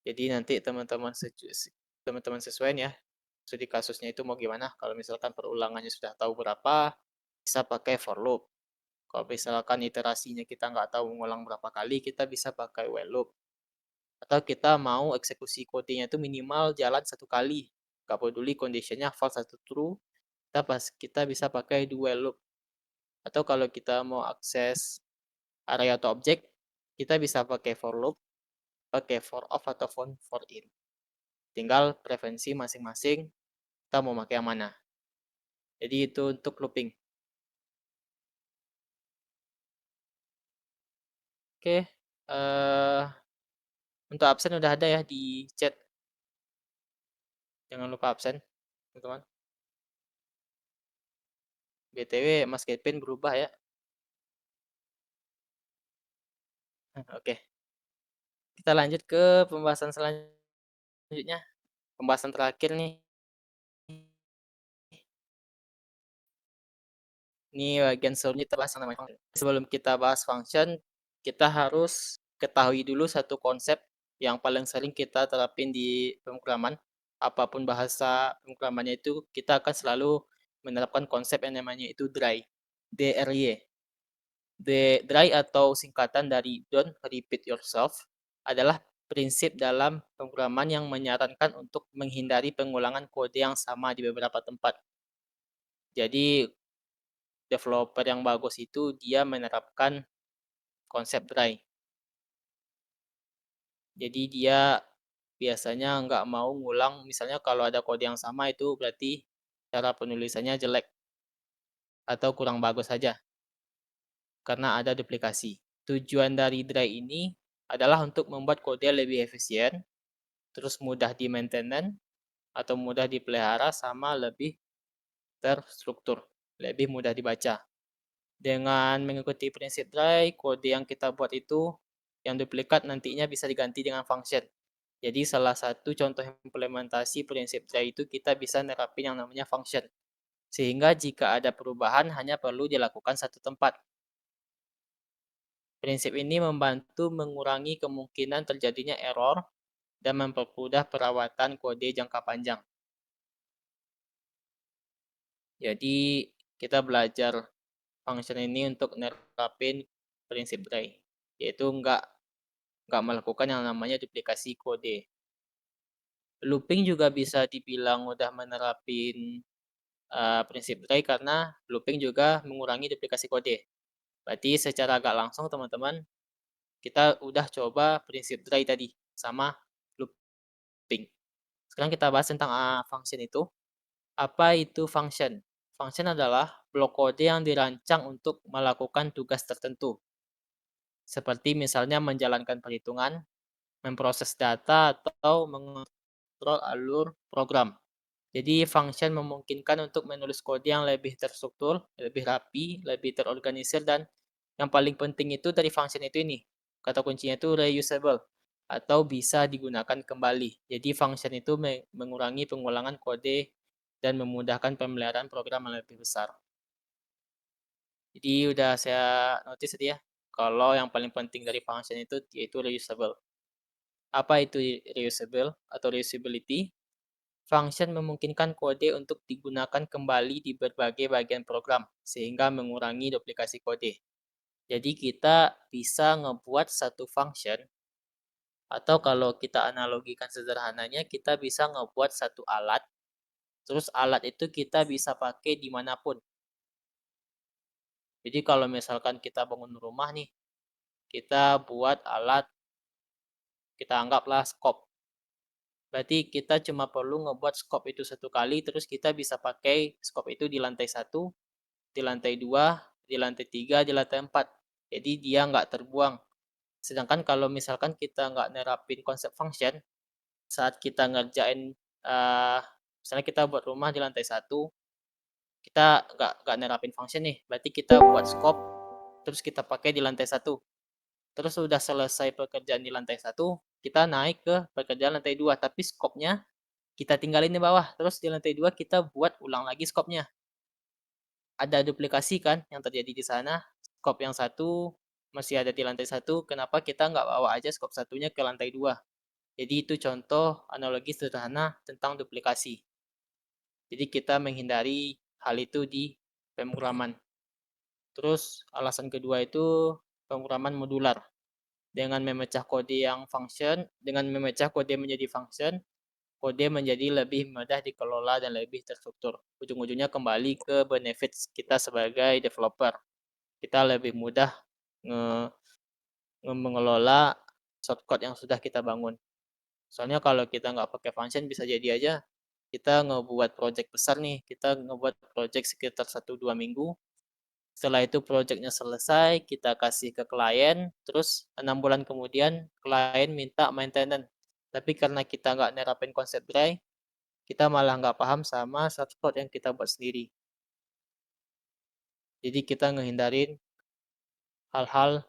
Jadi nanti teman-teman sesuaiin ya studi kasusnya itu mau gimana. Kalau misalkan perulangannya sudah tahu berapa, bisa pakai for loop. Kalau misalkan iterasinya kita nggak tahu mengulang berapa kali, kita bisa pakai while loop. Atau kita mau eksekusi kodenya itu minimal jalan 1 kali. Nggak peduli conditionnya false atau true, kita bisa pakai do while loop. Atau kalau kita mau akses array atau objek, kita bisa pakai for loop, pakai for off atau for in. Tinggal preferensi masing-masing kita mau pakai yang mana. Jadi itu untuk looping. Oke, untuk absen udah ada ya di chat. Jangan lupa absen. teman-teman. BTW Mas Kevin berubah ya. Oke, kita lanjut ke pembahasan selanjutnya. Pembahasan terakhir nih. Ini bagian selanjutnya kita bahas yang namanya function. Sebelum kita bahas function, kita harus ketahui dulu satu konsep yang paling sering kita terapin di pemrograman. Apapun bahasa pemrogramannya itu, kita akan selalu menerapkan konsep yang namanya itu DRY. DRY. DRY atau singkatan dari Don't Repeat Yourself adalah prinsip dalam pemrograman yang menyarankan untuk menghindari pengulangan kode yang sama di beberapa tempat. Jadi developer yang bagus itu dia menerapkan konsep dry. Jadi dia biasanya nggak mau ngulang, misalnya kalau ada kode yang sama itu berarti cara penulisannya jelek atau kurang bagus saja karena ada duplikasi. Tujuan dari dry ini adalah untuk membuat kode lebih efisien, terus mudah di maintenance atau mudah dipelihara sama lebih terstruktur, lebih mudah dibaca. Dengan mengikuti prinsip dry, kode yang kita buat itu yang duplikat nantinya bisa diganti dengan function. Jadi salah satu contoh implementasi prinsip dry itu kita bisa nerapin yang namanya function. Sehingga jika ada perubahan hanya perlu dilakukan satu tempat. Prinsip ini membantu mengurangi kemungkinan terjadinya error dan mempermudah perawatan kode jangka panjang. Jadi kita belajar function ini untuk nerapin prinsip dry, yaitu nggak melakukan yang namanya duplikasi kode. Looping juga bisa dibilang udah menerapin prinsip dry karena looping juga mengurangi duplikasi kode. Berarti secara agak langsung teman-teman, kita udah coba prinsip dry tadi sama looping. Sekarang kita bahas tentang function itu. Apa itu function? Function adalah blok kode yang dirancang untuk melakukan tugas tertentu. Seperti misalnya menjalankan perhitungan, memproses data, atau mengontrol alur program. Jadi function memungkinkan untuk menulis kode yang lebih terstruktur, lebih rapi, lebih terorganisir, dan yang paling penting itu dari function itu ini. Kata kuncinya itu reusable atau bisa digunakan kembali. Jadi function itu mengurangi pengulangan kode dan memudahkan pemeliharaan program yang lebih besar. Jadi udah saya notice tadi ya, kalau yang paling penting dari function itu yaitu reusable. Apa itu reusable atau reusability? Function memungkinkan kode untuk digunakan kembali di berbagai bagian program, sehingga mengurangi duplikasi kode. Jadi kita bisa ngebuat satu function, atau kalau kita analogikan sederhananya, kita bisa ngebuat satu alat, terus alat itu kita bisa pakai dimanapun. Jadi kalau misalkan kita bangun rumah nih, kita buat alat, kita anggaplah skop. Berarti kita cuma perlu ngebuat skop itu satu kali, terus kita bisa pakai skop itu di lantai 1, di lantai 2, di lantai 3, di lantai 4. Jadi dia nggak terbuang. Sedangkan kalau misalkan kita nggak nerapin konsep function, saat kita ngerjain, misalnya kita buat rumah di lantai 1, kita nggak nerapin function nih, berarti kita buat scope, terus kita pakai di lantai 1. Terus sudah selesai pekerjaan di lantai 1, kita naik ke pekerjaan lantai 2, tapi scope-nya kita tinggalin di bawah. Terus di lantai 2 kita buat ulang lagi scope-nya. Ada duplikasi kan yang terjadi di sana. Scope yang satu masih ada di lantai 1, kenapa kita nggak bawa aja scope satunya ke lantai 2? Jadi itu contoh analogi sederhana tentang duplikasi. Jadi kita menghindari hal itu di pemrograman. Terus alasan kedua itu pemrograman modular. Dengan memecah kode yang function, dengan memecah kode menjadi function, kode menjadi lebih mudah dikelola dan lebih terstruktur. Ujung-ujungnya kembali ke benefits kita sebagai developer. Kita lebih mudah mengelola shortcode yang sudah kita bangun. Soalnya kalau kita nggak pakai function bisa jadi aja kita ngebuat project besar nih, kita ngebuat project sekitar 1-2 minggu. Setelah itu projectnya selesai, kita kasih ke klien, terus 6 bulan kemudian klien minta maintenance. Tapi karena kita nggak nerapin konsep dry, kita malah nggak paham sama source code yang kita buat sendiri. Jadi kita ngehindarin hal-hal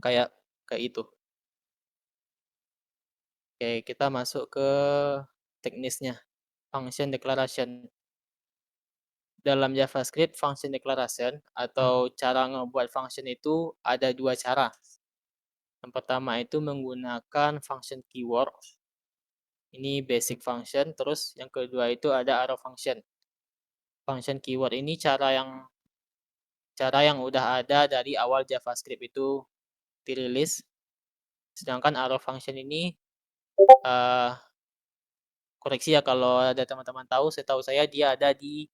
kayak kayak itu. Oke, kita masuk ke teknisnya, function declaration. Dalam JavaScript, function declaration atau cara ngebuat function itu ada dua cara. Yang pertama itu menggunakan function keyword. Ini basic function. Terus yang kedua itu ada arrow function. Function keyword ini cara yang udah ada dari awal JavaScript itu dirilis. Sedangkan arrow function ini uh, koreksi ya kalau ada teman-teman tahu, setahu saya dia ada di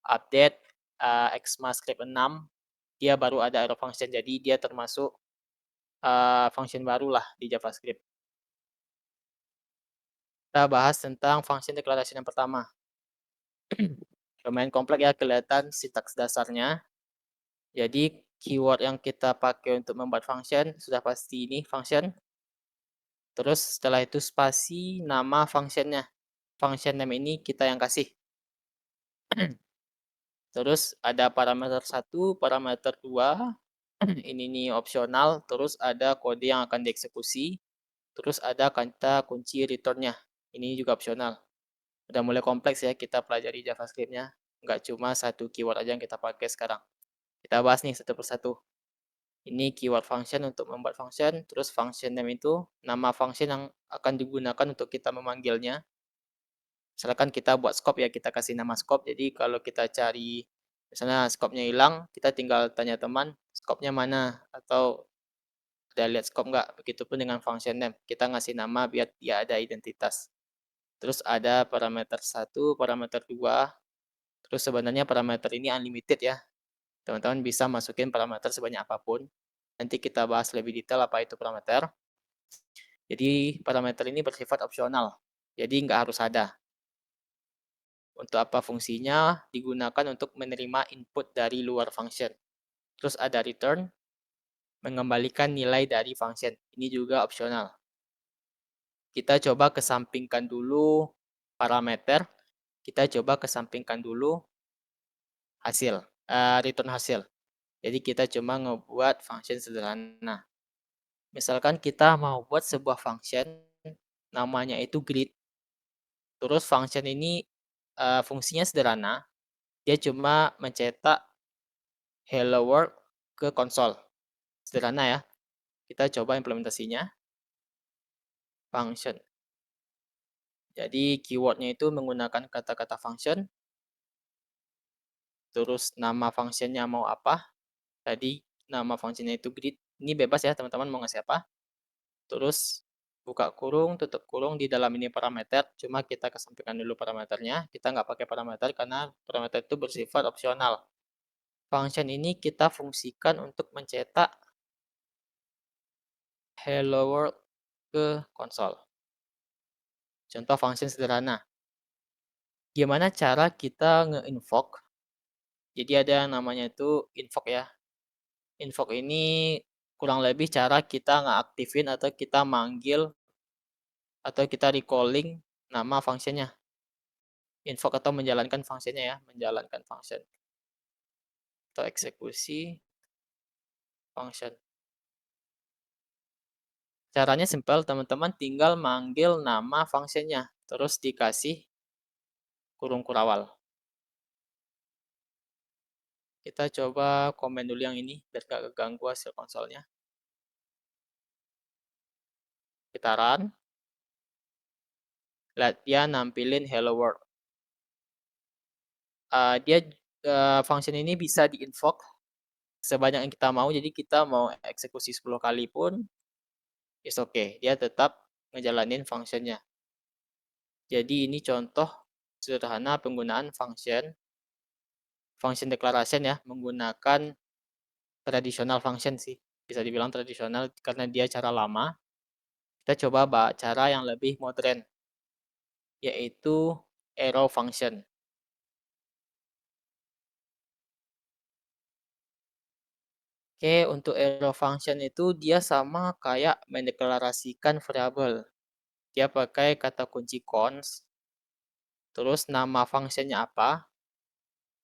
update ECMAScript 6. Dia baru ada arrow function, jadi dia termasuk function baru lah di JavaScript. Kita bahas tentang function declaration yang pertama. Lumayan kompleks ya, kelihatan sintaks dasarnya. Jadi keyword yang kita pakai untuk membuat function sudah pasti ini function. Terus setelah itu spasi nama functionnya. Function name ini kita yang kasih. Terus ada parameter 1, parameter 2. Ini nih opsional. Terus ada kode yang akan dieksekusi. Terus ada kata kunci return-nya. Ini juga opsional. Udah mulai kompleks ya kita pelajari JavaScript-nya. Nggak cuma satu keyword aja yang kita pakai sekarang. Kita bahas nih satu persatu. Ini keyword function untuk membuat function, terus function name itu nama function yang akan digunakan untuk kita memanggilnya. Misalkan kita buat scope ya, kita kasih nama scope. Jadi kalau kita cari, misalnya scope-nya hilang, kita tinggal tanya teman, scope-nya mana? Atau udah lihat scope nggak? Begitupun dengan function name. Kita ngasih nama biar dia ada identitas. Terus ada parameter 1, parameter 2. Terus sebenarnya parameter ini unlimited ya. Teman-teman bisa masukin parameter sebanyak apapun. Nanti kita bahas lebih detail apa itu parameter. Jadi parameter ini bersifat opsional. Jadi nggak harus ada. Untuk apa fungsinya? Digunakan untuk menerima input dari luar function. Terus ada return, mengembalikan nilai dari function. Ini juga opsional. Kita coba kesampingkan dulu parameter. Kita coba kesampingkan dulu hasil, return hasil. Jadi kita cuma ngebuat function sederhana. Misalkan kita mau buat sebuah function, namanya itu greet. Terus function ini fungsinya sederhana, dia cuma mencetak hello world ke konsol. Sederhana ya. Kita coba implementasinya. Function. Jadi keywordnya itu menggunakan kata-kata function. Terus nama functionnya mau apa. Tadi nama functionnya itu greet. Ini bebas ya teman-teman mau ngasih apa. Terus buka kurung, tutup kurung, di dalam ini parameter, cuma kita kesampingkan dulu parameternya, kita nggak pakai parameter karena parameter itu bersifat opsional. Function ini kita fungsikan untuk mencetak hello world ke konsol. Contoh function sederhana. Gimana cara kita nge-invoke? Jadi ada yang namanya itu invoke ya. Invoke ini kurang lebih cara kita ngeaktifin atau kita manggil atau kita recalling nama functionnya. Invoke atau menjalankan fungsinya ya, menjalankan function. Atau eksekusi function. Caranya simpel, teman-teman tinggal manggil nama fungsinya, terus dikasih kurung kurawal. Kita coba komen dulu yang ini, biar gak keganggu hasil konsolnya. Kita run. Lihat dia nampilin hello world. Function ini bisa di-invoke sebanyak yang kita mau, jadi kita mau eksekusi 10 kali pun is okay, dia tetap ngejalanin functionnya. Jadi ini contoh sederhana penggunaan function declaration ya, menggunakan tradisional function sih. Bisa dibilang tradisional karena dia cara lama. Kita coba cara yang lebih modern, yaitu arrow function. Oke, untuk arrow function itu dia sama kayak mendeklarasikan variabel. Dia pakai kata kunci cons. terus nama fungsinya apa.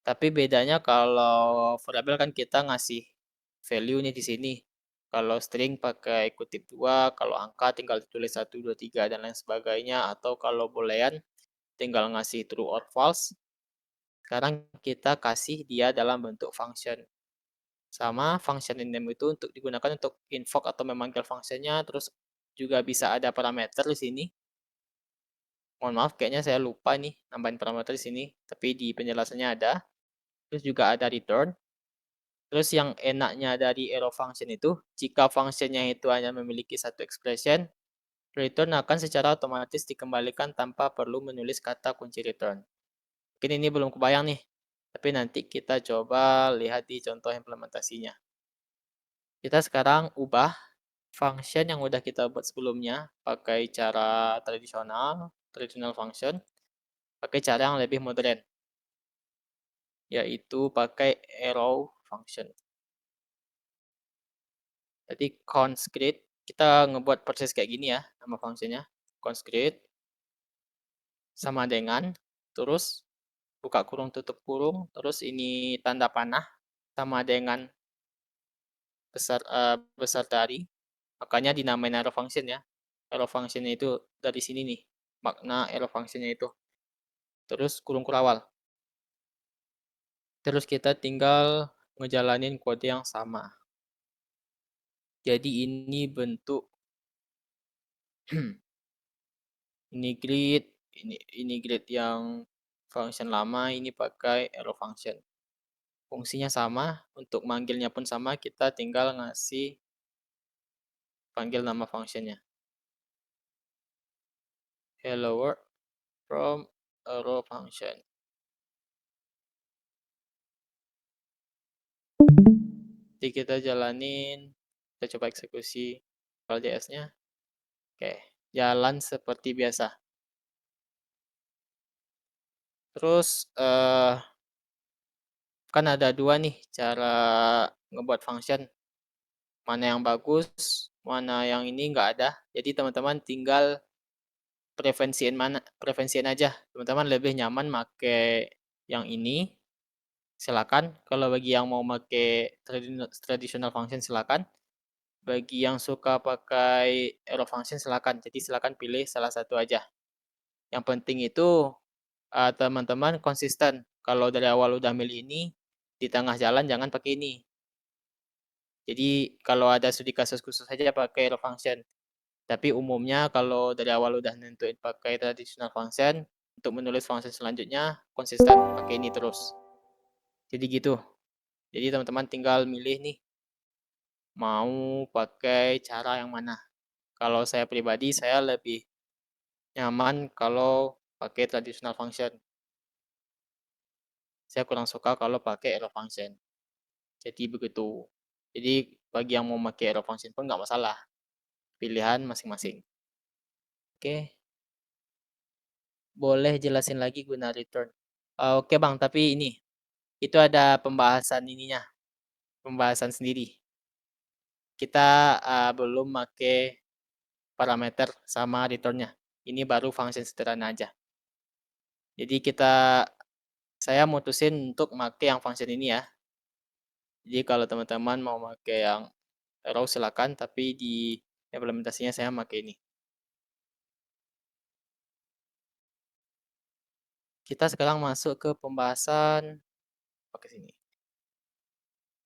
Tapi bedanya kalau variabel kan kita ngasih value nih di sini. Kalau string pakai kutip 2, kalau angka tinggal tulis 1, 2, 3, dan lain sebagainya. Atau kalau boolean tinggal ngasih true or false. Sekarang kita kasih dia dalam bentuk function. Sama function name itu untuk digunakan untuk invoke atau memanggil fungsinya. Terus juga bisa ada parameter di sini. Mohon maaf, kayaknya saya lupa nih nambahin parameter di sini. Tapi di penjelasannya ada. Terus juga ada return. Terus yang enaknya dari arrow function itu, jika functionnya itu hanya memiliki satu expression, return akan secara otomatis dikembalikan tanpa perlu menulis kata kunci return. Mungkin ini belum kebayang nih, tapi nanti kita coba lihat di contoh implementasinya. Kita sekarang ubah function yang udah kita buat sebelumnya pakai cara traditional function, pakai cara yang lebih modern, yaitu pakai arrow function. Jadi conscript, kita ngebuat proses kayak gini ya, nama fungsinya. Conscript sama dengan, terus buka kurung tutup kurung, terus ini tanda panah sama dengan besar dari. Makanya dinamain arrow function ya. Arrow functionnya itu dari sini nih, makna arrow functionnya itu. Terus kurung kurawal. Terus kita tinggal ngejalanin kode yang sama. Jadi ini bentuk ini grid, ini grid yang function lama, ini pakai arrow function. Fungsinya sama, untuk manggilnya pun sama, kita tinggal ngasih panggil nama functionnya. Hello world from arrow function. Jadi kita jalanin, kita coba eksekusi JS-nya. Oke, jalan seperti biasa. Terus kan ada dua nih cara ngebuat function. Mana yang bagus, mana yang ini nggak ada. Jadi teman-teman tinggal preferensiin aja. Teman-teman lebih nyaman make yang ini, silakan. Kalau bagi yang mau pakai traditional function silakan. Bagi yang suka pakai arrow function silakan. Jadi silakan pilih salah satu aja. Yang penting itu teman-teman konsisten. Kalau dari awal udah milih ini, di tengah jalan jangan pakai ini. Jadi kalau ada studi kasus khusus saja pakai arrow function. Tapi umumnya kalau dari awal udah nentuin pakai traditional function, untuk menulis function selanjutnya konsisten pakai ini terus. Jadi gitu. Jadi teman-teman tinggal milih nih mau pakai cara yang mana. Kalau saya pribadi saya lebih nyaman kalau pakai traditional function. Saya kurang suka kalau pakai arrow function. Jadi begitu. Jadi bagi yang mau pakai arrow function pun nggak masalah. Pilihan masing-masing. Oke, boleh jelasin lagi guna return. Oke Bang, tapi ini itu ada pembahasan ininya, pembahasan sendiri. Kita belum pakai parameter sama returnnya. Ini baru function sederhana aja. Jadi saya mutusin untuk pakai yang function ini ya. Jadi kalau teman-teman mau pakai yang arrow silakan, tapi di implementasinya saya pakai ini. Kita sekarang masuk ke pembahasan pakai sini.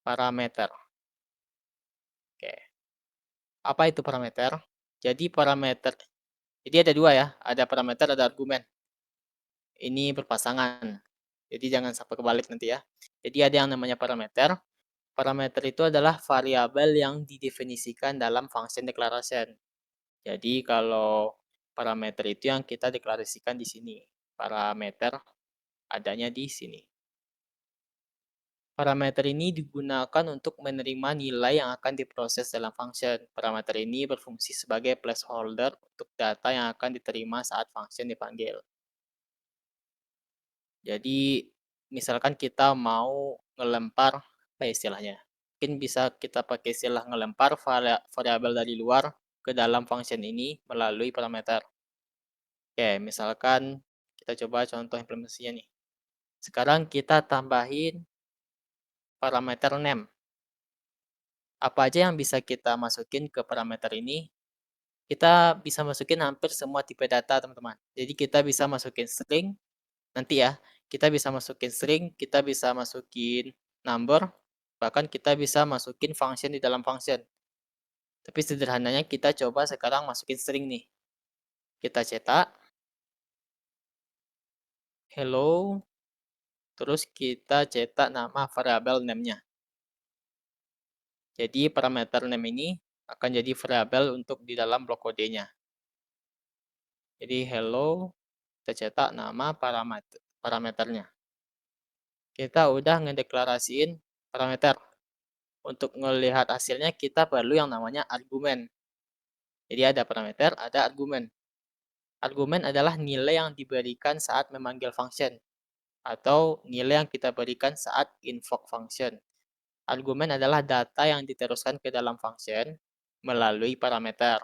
Parameter. Oke. Apa itu parameter? Jadi ada dua ya, ada parameter, ada argumen. Ini berpasangan. Jadi jangan sampai kebalik nanti ya. Jadi ada yang namanya parameter. Parameter itu adalah variabel yang didefinisikan dalam function declaration. Jadi kalau parameter itu yang kita deklarasikan di sini. Parameter adanya di sini. Parameter ini digunakan untuk menerima nilai yang akan diproses dalam function. Parameter ini berfungsi sebagai placeholder untuk data yang akan diterima saat function dipanggil. Jadi misalkan kita mau ngelempar apa istilahnya? Mungkin bisa kita pakai istilah ngelempar variabel dari luar ke dalam function ini melalui parameter. Oke, misalkan Kita coba contoh implementasinya nih. Sekarang kita tambahin parameter name. Apa aja yang bisa kita masukin ke parameter ini? Kita bisa masukin hampir semua tipe data, teman-teman. Jadi kita bisa masukin string, nanti ya, kita bisa masukin string, kita bisa masukin number, bahkan kita bisa masukin function di dalam function. Tapi sederhananya kita coba sekarang masukin string nih. Kita cetak, hello, terus kita cetak nama variabel name-nya. Jadi parameter name ini akan jadi variabel untuk di dalam blok kodenya. Jadi hello, kita cetak nama parameternya. Kita udah ngedeklarasiin parameter. Untuk melihat hasilnya kita perlu yang namanya argumen. Jadi ada parameter, ada argumen. Argumen adalah nilai yang diberikan saat memanggil function atau nilai yang kita berikan saat invoke function. Argumen adalah data yang diteruskan ke dalam function melalui parameter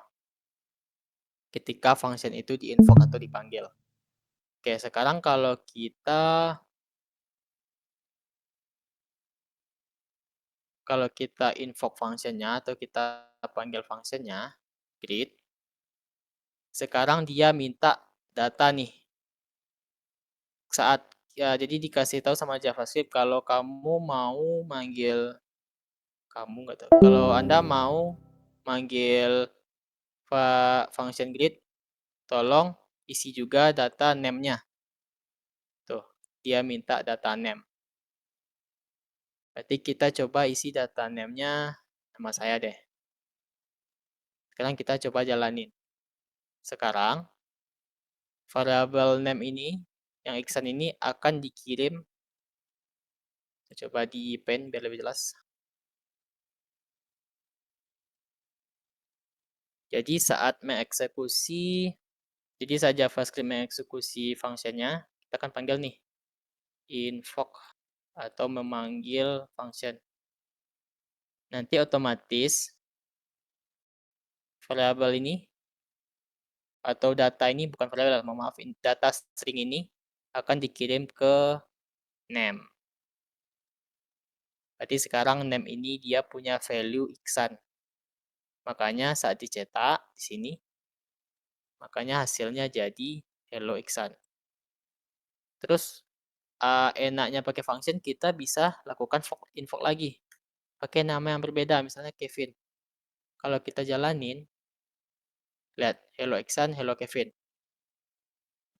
ketika function itu diinvoke atau dipanggil. Oke, sekarang kalau kita invoke functionnya atau kita panggil functionnya, greet, sekarang dia minta data nih. Jadi dikasih tahu sama JavaScript kalau kalau Anda mau manggil function greet, tolong isi juga data name-nya. Tuh, dia minta data name. Berarti kita coba isi data name-nya nama saya deh. Sekarang kita coba jalanin. Sekarang, variabel name ini, yang Iksan ini akan dikirim. Kita coba di pen biar lebih jelas. Jadi saat JavaScript mengeksekusi fungsinya, kita akan panggil nih, invoke atau memanggil function. Nanti otomatis variabel ini atau data ini, bukan variabel, maaf, data string ini akan dikirim ke name. Berarti sekarang name ini dia punya value Iksan. Makanya saat dicetak di sini, makanya hasilnya jadi hello Iksan. Terus enaknya pakai function, kita bisa lakukan invoke lagi. Pakai nama yang berbeda, misalnya Kevin. Kalau kita jalanin, lihat, hello Iksan, hello Kevin.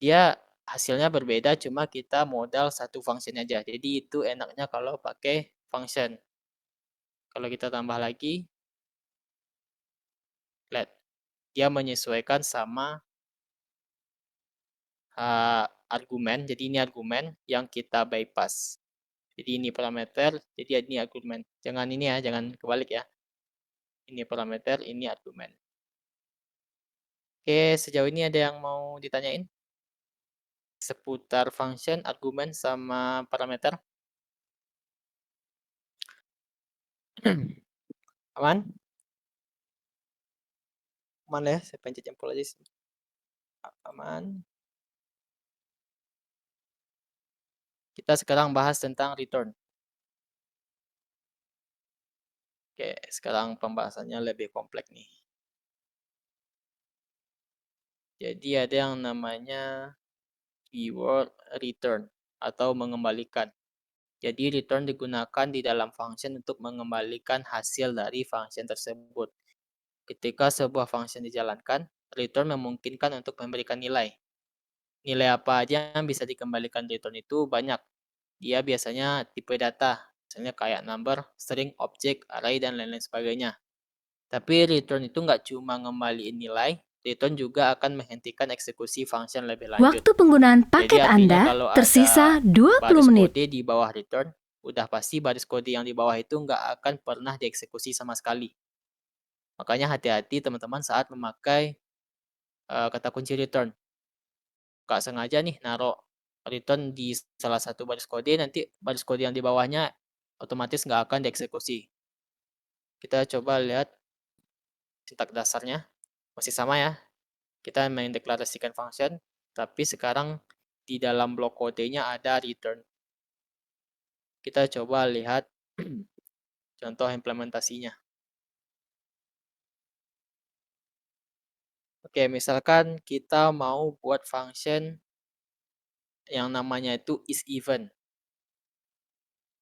Dia hasilnya berbeda, cuma kita modal satu function aja. Jadi itu enaknya kalau pakai function. Kalau kita tambah lagi, lihat, dia menyesuaikan sama argumen. Jadi ini argumen yang kita bypass. Jadi ini parameter, jadi ini argumen. Jangan ini ya, jangan kebalik ya. Ini parameter, ini argumen. Oke, sejauh ini ada yang mau ditanyain? Seputar function, argumen, sama parameter? Aman? Aman ya, saya pencet jempol aja sih. Aman. Kita sekarang bahas tentang return. Oke, sekarang pembahasannya lebih kompleks nih. Jadi ada yang namanya keyword return atau mengembalikan. Jadi return digunakan di dalam function untuk mengembalikan hasil dari function tersebut. Ketika sebuah function dijalankan, return memungkinkan untuk memberikan nilai. Nilai apa aja yang bisa dikembalikan return itu banyak. Dia biasanya tipe data, misalnya kayak number, string, object, array, dan lain-lain sebagainya. Tapi return itu nggak cuma ngembaliin nilai, return juga akan menghentikan eksekusi function lebih lanjut. Waktu penggunaan Jadi paket artinya Anda kalau tersisa ada 20 baris menit. kode di bawah return, udah pasti baris kode yang di bawah itu nggak akan pernah dieksekusi sama sekali. Makanya hati-hati teman-teman saat memakai kata kunci return. Nggak sengaja nih naruh return di salah satu baris kode, nanti baris kode yang di bawahnya otomatis nggak akan dieksekusi. Kita coba lihat sintak dasarnya. Masih sama ya. Kita mendeklarasikan function, tapi sekarang di dalam blok kodenya ada return. Kita coba lihat contoh implementasinya. Oke, misalkan kita mau buat function yang namanya itu isEven.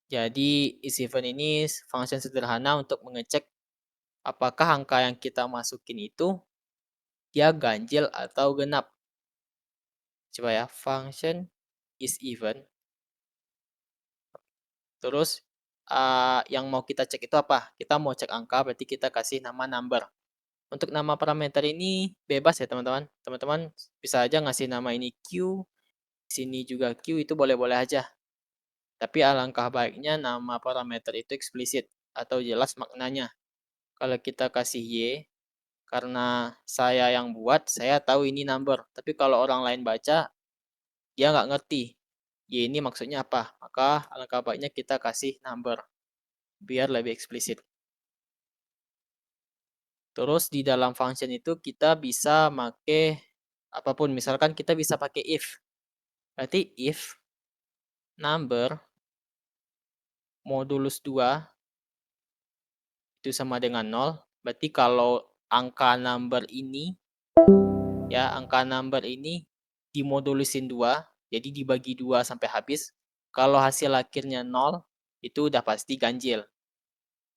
Jadi isEven ini function sederhana untuk mengecek apakah angka yang kita masukin itu dia ganjil atau genap. Coba ya, function isEven. Terus yang mau kita cek itu apa? Kita mau cek angka, berarti kita kasih nama number. Untuk nama parameter ini bebas ya teman-teman. Teman-teman bisa aja ngasih nama ini Q, sini juga Q, itu boleh-boleh aja. Tapi alangkah baiknya nama parameter itu eksplisit atau jelas maknanya. Kalau kita kasih Y, karena saya yang buat, saya tahu ini number. Tapi kalau orang lain baca, dia nggak ngerti. Y ini maksudnya apa? Maka alangkah baiknya kita kasih number, biar lebih eksplisit. Terus di dalam function itu kita bisa pakai apapun. Misalkan kita bisa pakai if. Berarti if number modulus 2 itu sama dengan 0. Berarti kalau angka number ini dimodulusin 2, jadi dibagi 2 sampai habis. Kalau hasil akhirnya 0, itu udah pasti ganjil.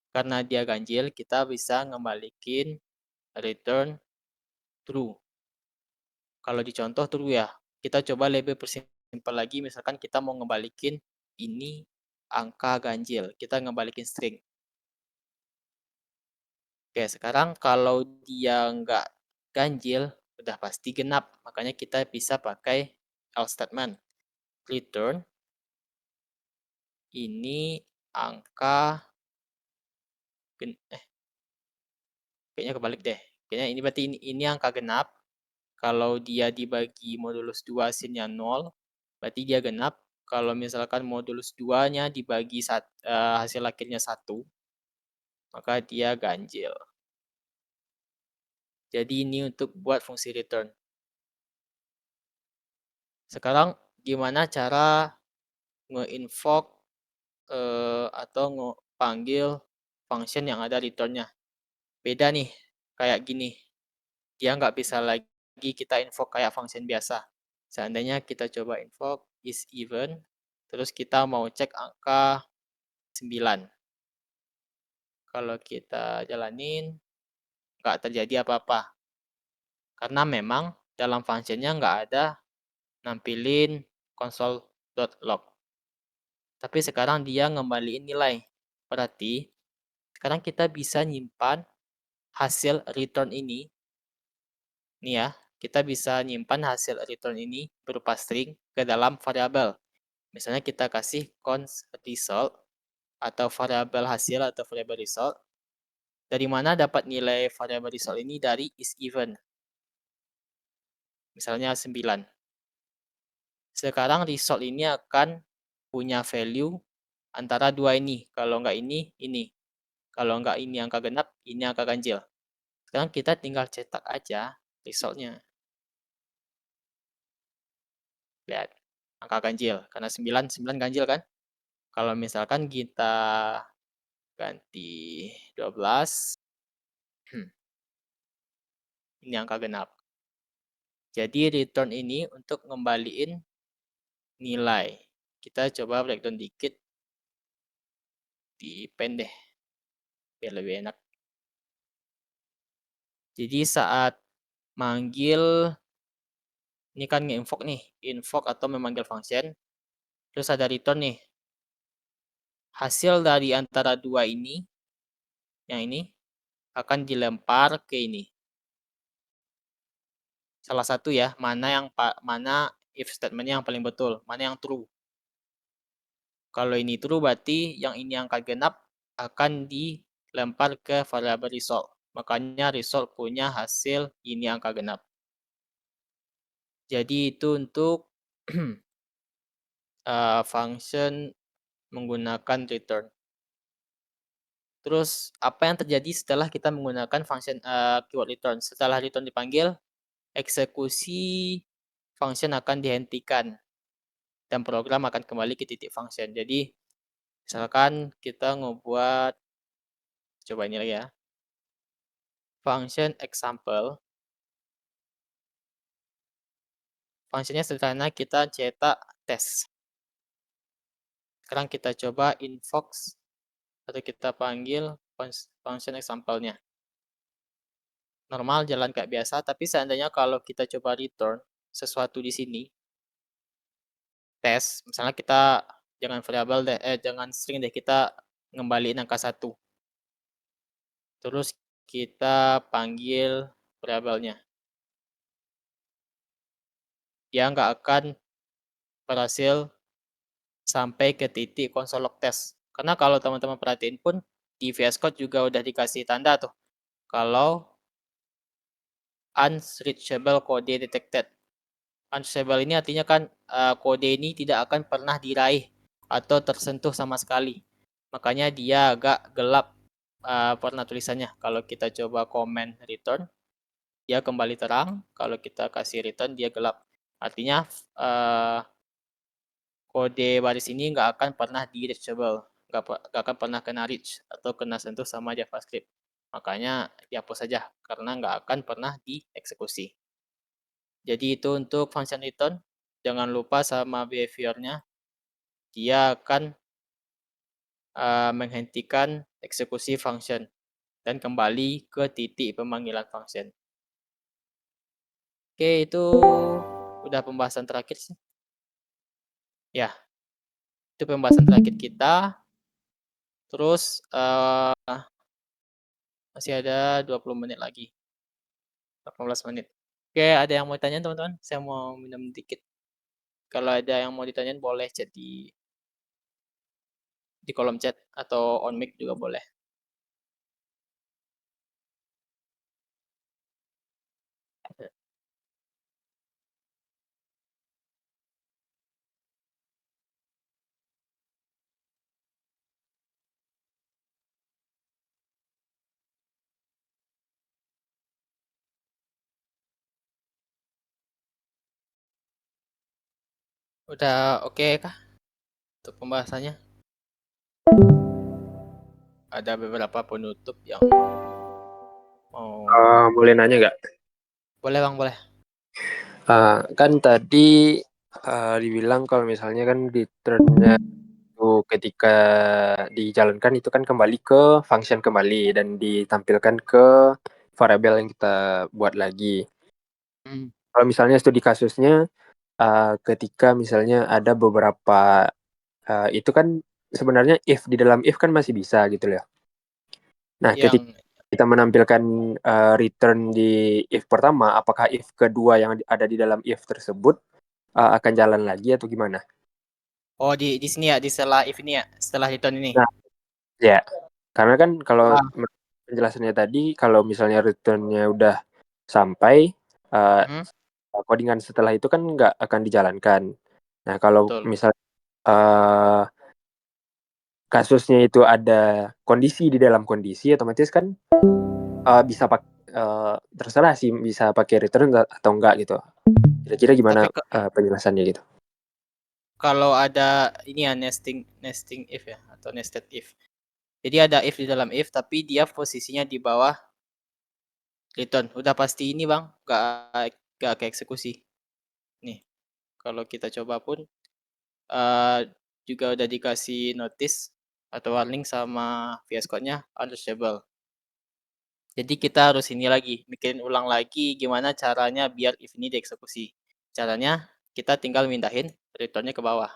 Karena dia ganjil, kita bisa ngembalikin return true. Kalau di contoh true ya. Kita coba lebih persimpel lagi, misalkan kita mau ngembalikin ini angka ganjil. Kita ngembalikin string. Oke, sekarang kalau dia nggak ganjil, udah pasti genap. Makanya kita bisa pakai else statement. Return ini angka kayaknya kebalik deh. Kayaknya ini berarti ini angka genap. Kalau dia dibagi modulus 2 hasilnya 0, berarti dia genap. Kalau misalkan modulus 2-nya dibagi hasil akhirnya 1, maka dia ganjil. Jadi ini untuk buat fungsi return. Sekarang gimana cara nge-invoke atau ngepanggil function yang ada return-nya. Beda nih, kayak gini. Dia nggak bisa lagi kita invoke kayak function biasa. Seandainya kita coba invoke isEven, terus kita mau cek angka 9. Kalau kita jalanin, nggak terjadi apa-apa. Karena memang dalam function-nya nggak ada nampilin console.log. Tapi sekarang dia ngembaliin nilai. Berarti sekarang kita bisa nyimpan hasil return ini. Nih ya, kita bisa nyimpan hasil return ini berupa string ke dalam variabel. Misalnya kita kasih const result atau variabel hasil atau variabel result. Dari mana dapat nilai variabel result ini? Dari isEven. Misalnya 9. Sekarang result ini akan punya value antara dua ini. Kalau nggak ini, ini. Kalau nggak ini angka genap, ini angka ganjil. Sekarang kita tinggal cetak aja resultnya. Lihat, angka ganjil. Karena 9 ganjil kan? Kalau misalkan kita ganti 12, ini angka genap. Jadi return ini untuk ngembaliin nilai. Kita coba breakdown dikit di pen deh, biar lebih enak. Jadi saat manggil, ini kan nge-invoke nih, invoke atau memanggil function, terus ada return nih. Hasil dari antara dua ini, yang ini, akan dilempar ke ini. Salah satu ya, mana if statementnya yang paling betul, mana yang true. Kalau ini true berarti yang ini angka genap akan dilempar ke variabel result. Makanya result punya hasil ini angka genap. Jadi itu untuk function menggunakan return. Terus apa yang terjadi setelah kita menggunakan function keyword return? Setelah return dipanggil, eksekusi function akan dihentikan. dan program akan kembali ke titik function. Jadi misalkan kita ngebuat, coba ini lagi ya, function example. Fungsinya sederhana, kita cetak tes. Sekarang kita coba invoke atau kita panggil function example-nya. Normal jalan kayak biasa, tapi seandainya kalau kita coba return sesuatu di sini, tes, misalnya kita jangan variabel deh, jangan string deh, kita ngembaliin angka 1. Terus kita panggil variabelnya. Dia nggak akan berhasil sampai ke titik konsol log test. Karena kalau teman-teman perhatiin pun, di VS Code juga udah dikasih tanda tuh, kalau unreachable code detected. Unreachable ini artinya kan kode ini tidak akan pernah diraih atau tersentuh sama sekali. Makanya dia agak gelap warna tulisannya. Kalau kita coba comment return, dia kembali terang. Kalau kita kasih return, dia gelap. Artinya kode baris ini nggak akan pernah di-reachable, nggak akan pernah kena reach atau kena sentuh sama JavaScript. Makanya dihapus saja, karena nggak akan pernah dieksekusi. Jadi itu untuk function return. Jangan lupa sama behavior-nya, dia akan menghentikan eksekusi function dan kembali ke titik pemanggilan function. Oke, itu udah pembahasan terakhir sih. Ya, itu pembahasan terakhir kita. Terus masih ada 20 menit lagi. 18 menit. Oke, ada yang mau ditanya teman-teman? Saya mau minum dikit. Kalau ada yang mau ditanyain boleh chat di kolom chat atau on mic juga boleh. Udah oke kah untuk pembahasannya? Ada beberapa penutup yang mau. Boleh nanya nggak? Boleh bang, boleh. Kan tadi dibilang kalau misalnya kan returnnya itu ketika dijalankan itu kan kembali ke function kembali dan ditampilkan ke variabel yang kita buat lagi. Kalau misalnya studi kasusnya ketika misalnya ada beberapa itu kan sebenarnya if di dalam if kan masih bisa gitu loh. Nah, ketika Yang kita menampilkan return di if pertama, apakah if kedua yang ada di dalam if tersebut akan jalan lagi atau gimana? di sini ya, di setelah if ini ya, setelah return ini. Nah, ya, karena kan kalau Ah, penjelasannya tadi, kalau misalnya returnnya udah sampai, uh, codingan setelah itu kan nggak akan dijalankan. Nah, kalau betul. misal uh, kasusnya itu ada kondisi di dalam kondisi, otomatis kan bisa terserah sih bisa pakai return atau enggak gitu. Kira-kira gimana Tapi penjelasannya gitu? kalau ada ini ya, nesting if ya, atau nested if. Jadi ada if di dalam if, tapi dia posisinya di bawah return. Udah pasti ini bang, nggak ke eksekusi. Nih, kalau kita coba pun uh, juga udah dikasih notice atau warning sama VS Code-nya unreachable. Jadi kita harus ini lagi, mikirin ulang lagi gimana caranya biar if ini dieksekusi. Caranya kita tinggal mindahin return-nya ke bawah.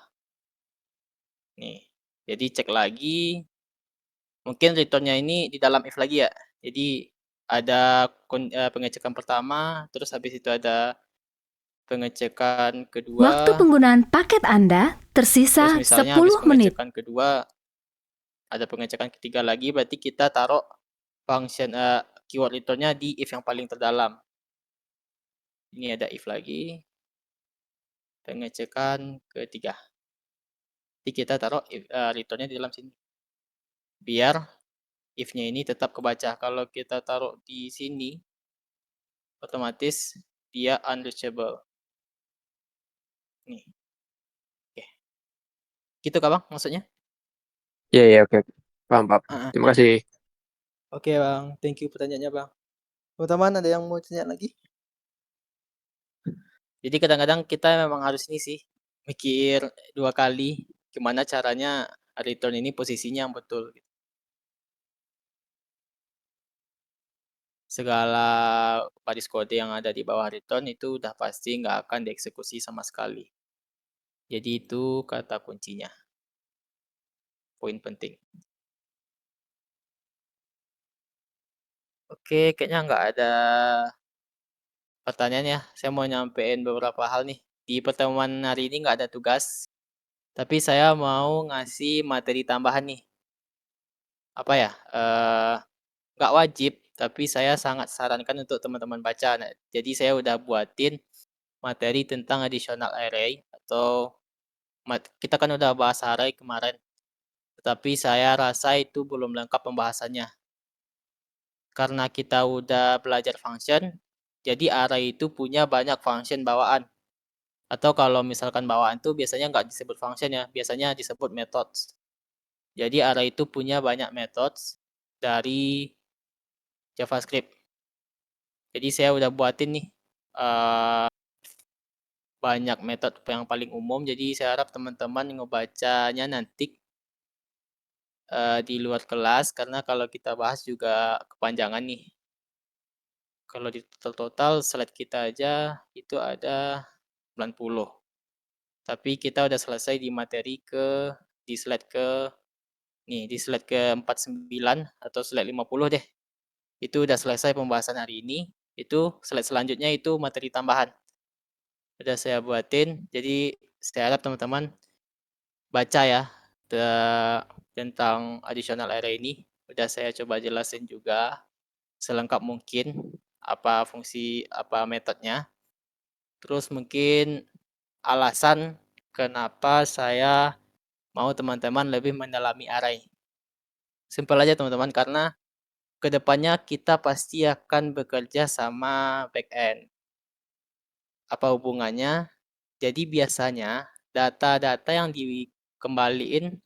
Nih, jadi cek lagi, mungkin return-nya ini di dalam if lagi ya. Jadi ada pengecekan pertama, terus habis itu ada pengecekan Waktu kedua, penggunaan paket Anda terus tersisa misalnya habis 10 menit. pengecekan kedua, ada pengecekan ketiga lagi, berarti kita taruh function keyword return-nya di if yang paling terdalam. Ini ada if lagi, pengecekan ketiga. Jadi kita taruh return-nya di dalam sini. Biar if-nya ini tetap kebaca. Kalau kita taruh di sini, otomatis dia unreachable. Nih. Oke. Gitu Kak Bang maksudnya? Iya iya, oke oke. Paham paham. Heeh. Terima kasih. Oke Bang, thank you pertanyaannya Bang. Teman-teman ada yang mau tanya lagi? Jadi kadang-kadang kita memang harus ini sih, mikir 2 kali, gimana caranya return ini posisinya yang betul. Segala baris kode yang ada di bawah return itu udah pasti nggak akan dieksekusi sama sekali. Jadi itu kata kuncinya, poin penting. Oke, kayaknya nggak ada pertanyaan ya. Saya mau nyampein beberapa hal nih. Di pertemuan hari ini nggak ada tugas, tapi saya mau ngasih materi tambahan nih. Apa ya? Nggak wajib, tapi saya sangat sarankan untuk teman-teman baca. Nah, jadi saya udah buatin materi tentang additional array atau kita kan udah bahas array kemarin, tetapi saya rasa itu belum lengkap pembahasannya. Karena kita udah belajar function, jadi array itu punya banyak function bawaan. Atau kalau misalkan bawaan itu biasanya nggak disebut function ya, biasanya disebut methods. Jadi array itu punya banyak methods dari JavaScript. Jadi saya udah buatin nih uh, banyak metode yang paling umum. Jadi saya harap teman-teman ngebacanya nanti di luar kelas karena kalau kita bahas juga kepanjangan nih. Kalau di total slide kita aja itu ada 90. Tapi kita udah selesai di materi di slide di slide ke 49 atau slide 50 deh. Itu udah selesai pembahasan hari ini. Itu slide selanjutnya itu materi tambahan. Udah saya buatin. Jadi saya harap teman-teman baca ya tentang additional array ini. Udah saya coba jelasin juga selengkap mungkin apa fungsi, apa metodenya. Terus mungkin alasan kenapa saya mau teman-teman lebih mendalami array. Simpel aja teman-teman, karena kedepannya kita pasti akan bekerja sama backend. Apa hubungannya? Jadi biasanya data-data yang dikembaliin